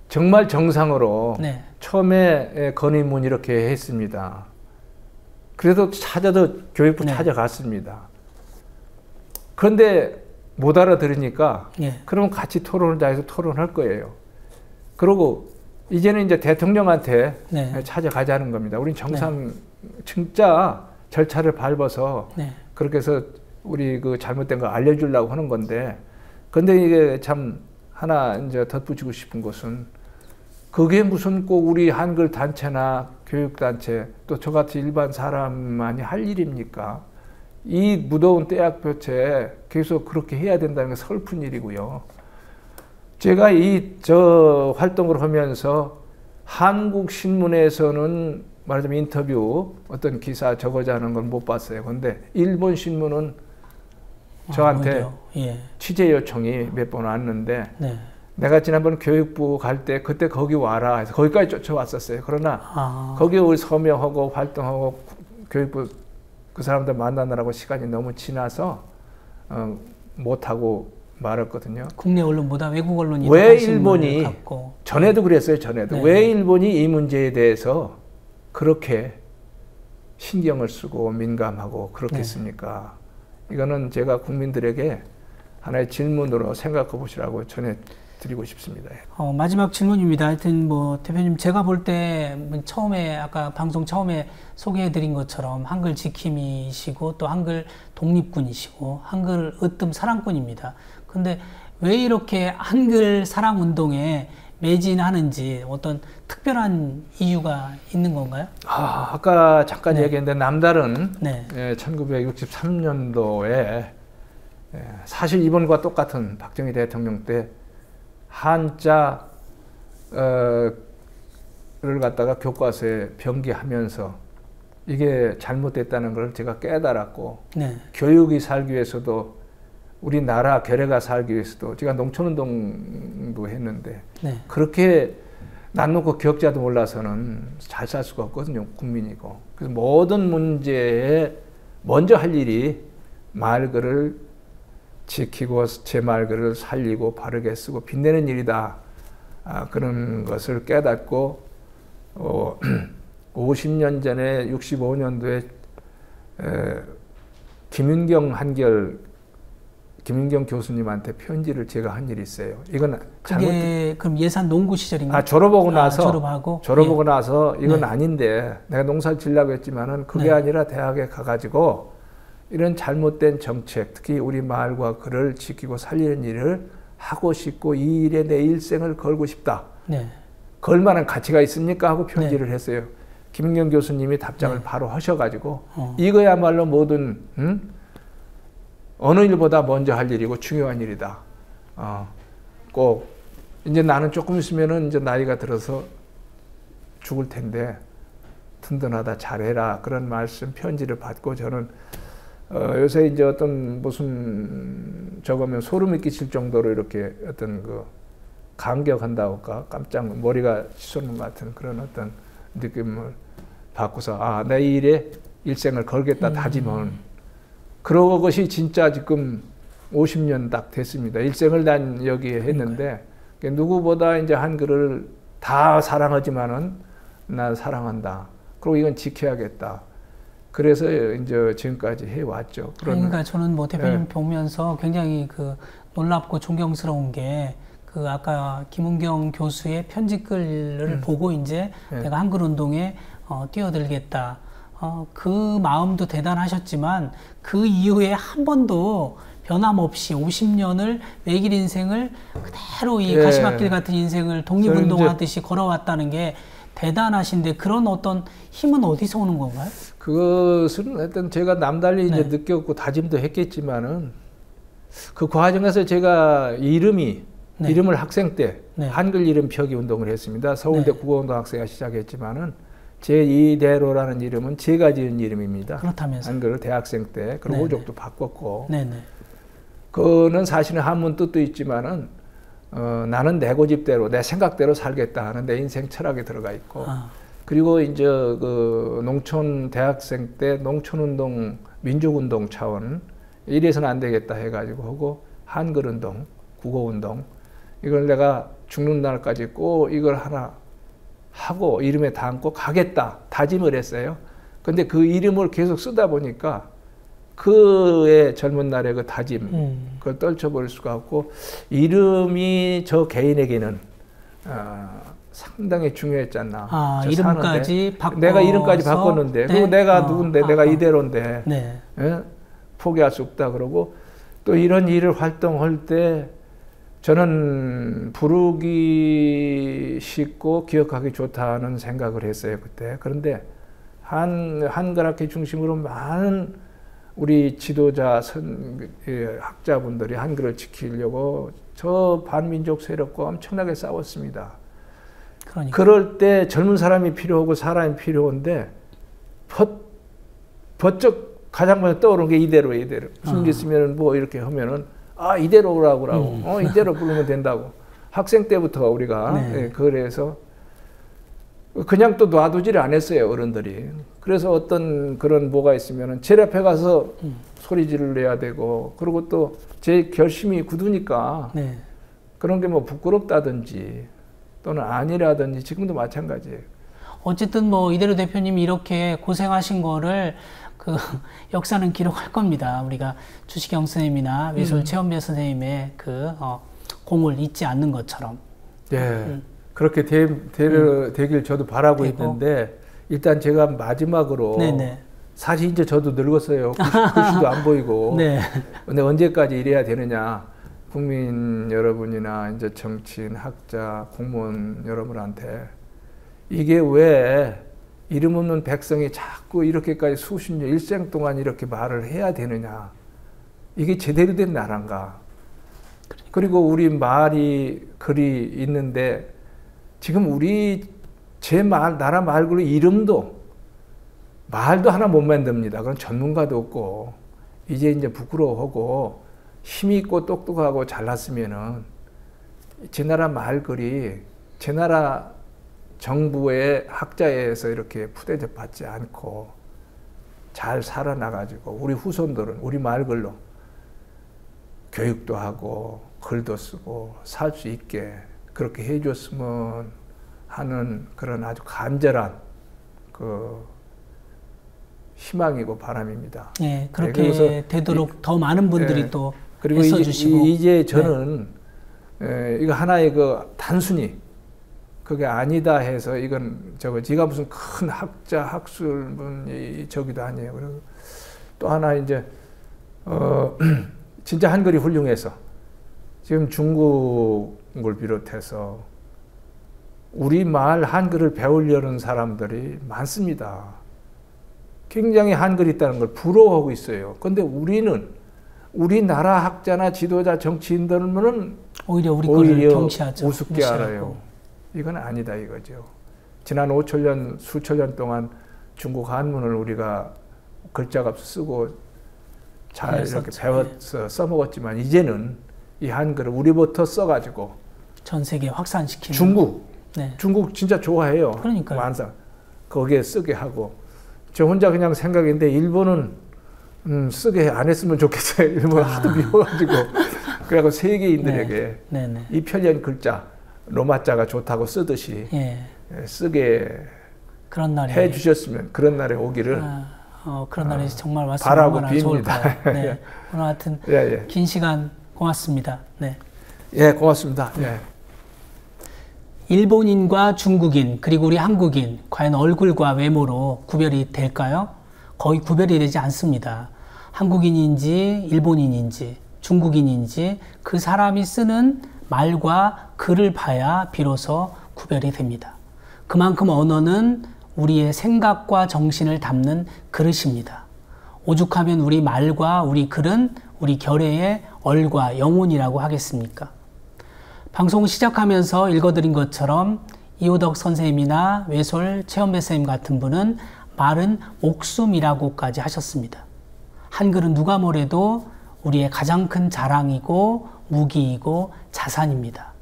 정말 정상으로 처음에 건의문 이렇게 했습니다. 그래도 교육부 찾아갔습니다. 그런데 못 알아들으니까 그러면 같이 토론을 다 해서 토론할 거예요. 그리고 이제는 이제 대통령한테 찾아가자는 겁니다. 우린 진짜 절차를 밟아서 그렇게 해서 우리 그 잘못된 거 알려주려고 하는 건데, 근데 이게 참 하나 이제 덧붙이고 싶은 것은 그게 무슨 꼭 우리 한글 단체나 교육 단체 또 저같이 일반 사람만이 할 일입니까? 이 무더운 때약볕에 계속 그렇게 해야 된다는 게 슬픈 일이고요. 제가 저 활동을 하면서 한국 신문에서는 말하자면 인터뷰 어떤 기사 적어자는 걸 못 봤어요. 그런데 일본 신문은 저한테 취재 요청이 몇 번 왔는데 내가 지난번 교육부 갈 때 그때 거기 와라 해서 거기까지 쫓아왔었어요. 그러나 거기 우리 서명하고 활동하고 교육부 그 사람들 만나느라고 시간이 너무 지나서 못하고 말았거든요. 국내 언론보다 외국 언론이 왜 일본이 전에도 그랬어요. 왜 일본이 이 문제에 대해서 그렇게 신경을 쓰고 민감하고 그렇겠습니까? 이거는 제가 국민들에게 하나의 질문으로 생각해 보시라고 전해드리고 싶습니다. 마지막 질문입니다. 하여튼 뭐 대표님 제가 볼 때 처음에 아까 방송 처음에 소개해드린 것처럼 한글 지킴이시고 또 한글 독립군이시고 한글 으뜸 사랑꾼입니다. 근데 왜 이렇게 한글 사랑 운동에 매진하는지 어떤 특별한 이유가 있는 건가요? 아까 잠깐 얘기했는데 남달은 네. 1963년도에 사실 이번과 똑같은 박정희 대통령 때 한자를 갖다가 교과서에 병기하면서 이게 잘못됐다는 걸 제가 깨달았고 네. 교육이 살기 위해서도 우리나라 결의가 살기 위해서도 제가 농촌운동도 했는데 네. 그렇게 난 놓고 기억자도 몰라서는 잘 살 수가 없거든요. 국민이고. 그래서 모든 문제에 먼저 할 일이 말글을 지키고 제 말글을 살리고 바르게 쓰고 빛내는 일이다. 그런 것을 깨닫고 50년 전에 65년도에 김윤경 교수님한테 편지를 제가 한 일이 있어요. 이건 그게 그럼 예산 농구 시절인가요? 졸업하고 나서 졸업하고 예. 나서 이건 네. 아닌데 내가 농사를 지려고 했지만은 그게 네. 아니라 대학에 가가지고 이런 잘못된 정책, 특히 우리 말과 글을 지키고 살리는 일을 하고 싶고 이 일에 내 일생을 걸고 싶다. 네. 걸 만한 가치가 있습니까? 하고 편지를 했어요. 김윤경 교수님이 답장을 네. 바로 하셔가지고 이거야말로 모든 어느 일보다 먼저 할 일이고 중요한 일이다. 꼭 이제 나는 조금 있으면은 이제 나이가 들어서 죽을 텐데 든든하다 잘해라 그런 말씀 편지를 받고 저는 요새 이제 어떤 무슨 적으면 소름이 끼칠 정도로 이렇게 어떤 그 감격한다고 할까 깜짝 머리가 치솟는 것 같은 그런 어떤 느낌을 받고서 내 일에 일생을 걸겠다 다짐은 그것이 진짜 지금 50년 딱 됐습니다. 일생을 난 여기에 했는데 누구보다 이제 한글을 다 사랑하지만은 난 사랑한다. 그리고 이건 지켜야겠다. 그래서 이제 지금까지 해왔죠. 그러니까 저는 뭐 대표님 보면서 굉장히 그 놀랍고 존경스러운 게 그 아까 김은경 교수의 편지글을 보고 이제 내가 한글 운동에 뛰어들겠다. 그 마음도 대단하셨지만 그 이후에 한 번도 변함없이 50년을 외길 인생을 그대로 이 가시밭길 같은 인생을 독립운동하듯이 걸어왔다는 게 대단하신데 그런 어떤 힘은 어디서 오는 건가요? 그것은 하여튼 제가 남달리 이제 느꼈고 다짐도 했겠지만은 그 과정에서 제가 이름을 학생 때 한글 이름 표기 운동을 했습니다. 서울대 국어운동 학생가 시작했지만은 제2대로라는 이름은 제가 지은 이름입니다. 그렇다면서 한글 대학생 때 그리고 호족도 바꿨고 그거는 사실은 한문 뜻도 있지만은 나는 내 고집대로 내 생각대로 살겠다 하는 내 인생 철학에 들어가 있고 그리고 이제 그 농촌 대학생 때 농촌운동 민족운동 차원 이래서는 안 되겠다 해가지고 하고 한글운동 국어운동 이걸 내가 죽는 날까지 꼭 이걸 하나 하고 이름에 담고 가겠다 다짐을 했어요. 근데 그 이름을 계속 쓰다 보니까 그의 젊은 날의 그 다짐 그걸 떨쳐버릴 수가 없고 이름이 저 개인에게는 상당히 중요했지 않나. 이름까지 바꿔서 내가 이름까지 바꿨는데 그리고 내가 누군데 내가 이대로인데 포기할 수 없다 그러고 또 이런 일을 활동할 때 저는 부르기 쉽고 기억하기 좋다는 생각을 했어요 그때. 그런데 한글학회 중심으로 많은 우리 지도자 학자분들이 한글을 지키려고 저 반민족 세력과 엄청나게 싸웠습니다. 그럴 때 젊은 사람이 필요하고 사람이 필요한데 번쩍 가장 먼저 떠오르는 게 이대로. 무슨 일 있으면 뭐 이렇게 하면은 이대로라고 이대로 부르면 된다고. 학생 때부터 우리가 그래서 그냥 또 놔두지를 않았어요 어른들이. 그래서 어떤 그런 뭐가 있으면은 제일 앞에 가서 소리 지르려야 되고 그리고 또 제 결심이 굳으니까 그런 게 뭐 부끄럽다든지 또는 아니라든지 지금도 마찬가지예요. 어쨌든 뭐 이대로 대표님이 이렇게 고생하신 거를 그 역사는 기록할 겁니다. 우리가 주시경 선생님이나 외솔 최원배 선생님의 그 공을 잊지 않는 것처럼. 예, 그렇게 되길 저도 바라고 있는데 일단 제가 마지막으로 네네. 사실 이제 저도 늙었어요. 글씨도 안 보이고. 네. 근데 언제까지 이래야 되느냐? 국민 여러분이나 이제 정치인, 학자, 공무원 여러분한테 이게 왜 이름 없는 백성이 자꾸 이렇게까지 수십 년 일생 동안 이렇게 말을 해야 되느냐? 이게 제대로 된 나라인가? 그리고 우리 말이 글이 있는데 지금 우리 나라 말고는 이름도 말도 하나 못 만듭니다. 그런 전문가도 없고 이제 부끄러워하고 힘이 있고 똑똑하고 잘났으면은 제 나라 말글이 제 나라 정부의 학자에서 이렇게 푸대접 받지 않고 잘 살아나가지고 우리 후손들은 우리 말글로 교육도 하고 글도 쓰고 살 수 있게 그렇게 해줬으면 하는 그런 아주 간절한 그 희망이고 바람입니다. 예, 그렇게 되도록 더 많은 분들이 또 그리고 애써주시고 이제 저는 이거 하나의 그 단순히 그게 아니다 해서 이건 제가 무슨 큰 학자 학술분 저기도 아니에요. 그리고 또 하나 이제 진짜 한글이 훌륭해서 지금 중국을 비롯해서 우리말 한글을 배우려는 사람들이 많습니다. 굉장히 한글이 있다는 걸 부러워하고 있어요. 그런데 우리나라 학자나 지도자 정치인들은 오히려 우리 거를 경시하죠. 우습게 알아요. 이건 아니다 이거죠. 지난 5천년, 수천 년 동안 중국 한문을 우리가 글자값 쓰고 잘 이렇게 배워서 써먹었지만 이제는 이 한글을 우리부터 써가지고 전 세계에 확산시키는 중국 진짜 좋아해요. 그러니까요. 항상 거기에 쓰게 하고 저 혼자 그냥 생각인데 일본은 쓰게 안 했으면 좋겠어요. 일본 하도 미워가지고 그래갖고 세계인들에게 이 편리한 글자 로마자가 좋다고 쓰듯이 쓰게 그런 날이 해주셨으면 그런 날에 오기를 그런 날이 정말 왔으면 바라고 얼마나 좋을까요. 네. 오늘 하여튼 긴 시간 고맙습니다. 네. 예, 고맙습니다. 예. 일본인과 중국인 그리고 우리 한국인 과연 얼굴과 외모로 구별이 될까요? 거의 구별이 되지 않습니다. 한국인인지 일본인인지 중국인인지 그 사람이 쓰는 말과 글을 봐야 비로소 구별이 됩니다. 그만큼 언어는 우리의 생각과 정신을 담는 그릇입니다. 오죽하면 우리 말과 우리 글은 우리 결의의 얼과 영혼이라고 하겠습니까? 방송 시작하면서 읽어드린 것처럼 이호덕 선생님이나 외솔 최원배 선생님 같은 분은 말은 목숨이라고까지 하셨습니다. 한글은 누가 뭐래도 우리의 가장 큰 자랑이고 무기이고 자산입니다.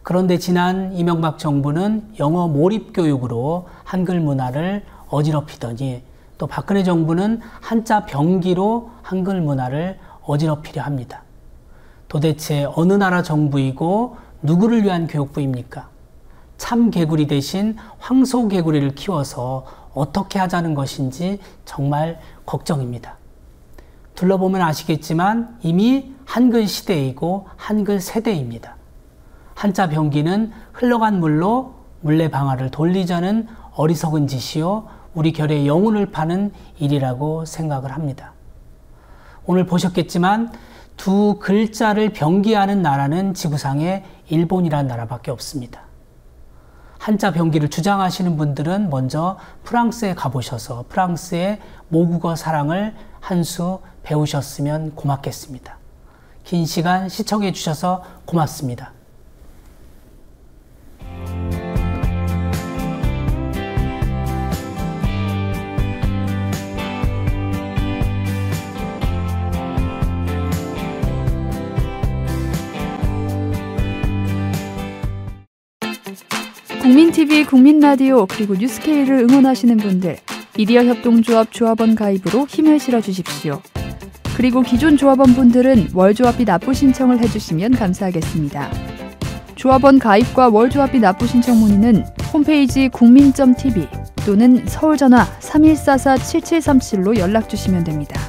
그런데 지난 이명박 정부는 영어 몰입 교육으로 한글 문화를 어지럽히더니 또 박근혜 정부는 한자 병기로 한글 문화를 어지럽히려 합니다. 도대체 어느 나라 정부이고 누구를 위한 교육부입니까? 참 개구리 대신 황소 개구리를 키워서 어떻게 하자는 것인지 정말 걱정입니다. 둘러보면 아시겠지만 이미 한글 시대이고 한글 세대입니다. 한자 병기는 흘러간 물로 물레방아를 돌리자는 어리석은 짓이요 우리 결의 영혼을 파는 일이라고 생각을 합니다. 오늘 보셨겠지만 두 글자를 병기하는 나라는 지구상에 일본이라는 나라밖에 없습니다. 한자 병기를 주장하시는 분들은 먼저 프랑스에 가보셔서 프랑스의 모국어 사랑을 한 수 배우셨으면 고맙겠습니다. 긴 시간 시청해 주셔서 고맙습니다. 국민TV, 국민라디오 그리고 뉴스케이를 응원하시는 분들 미디어 협동조합 조합원 가입으로 힘을 실어주십시오. 그리고 기존 조합원 분들은 월조합비 납부 신청을 해주시면 감사하겠습니다. 조합원 가입과 월조합비 납부 신청 문의는 홈페이지 국민.tv 또는 서울전화 3144-7737로 연락 주시면 됩니다.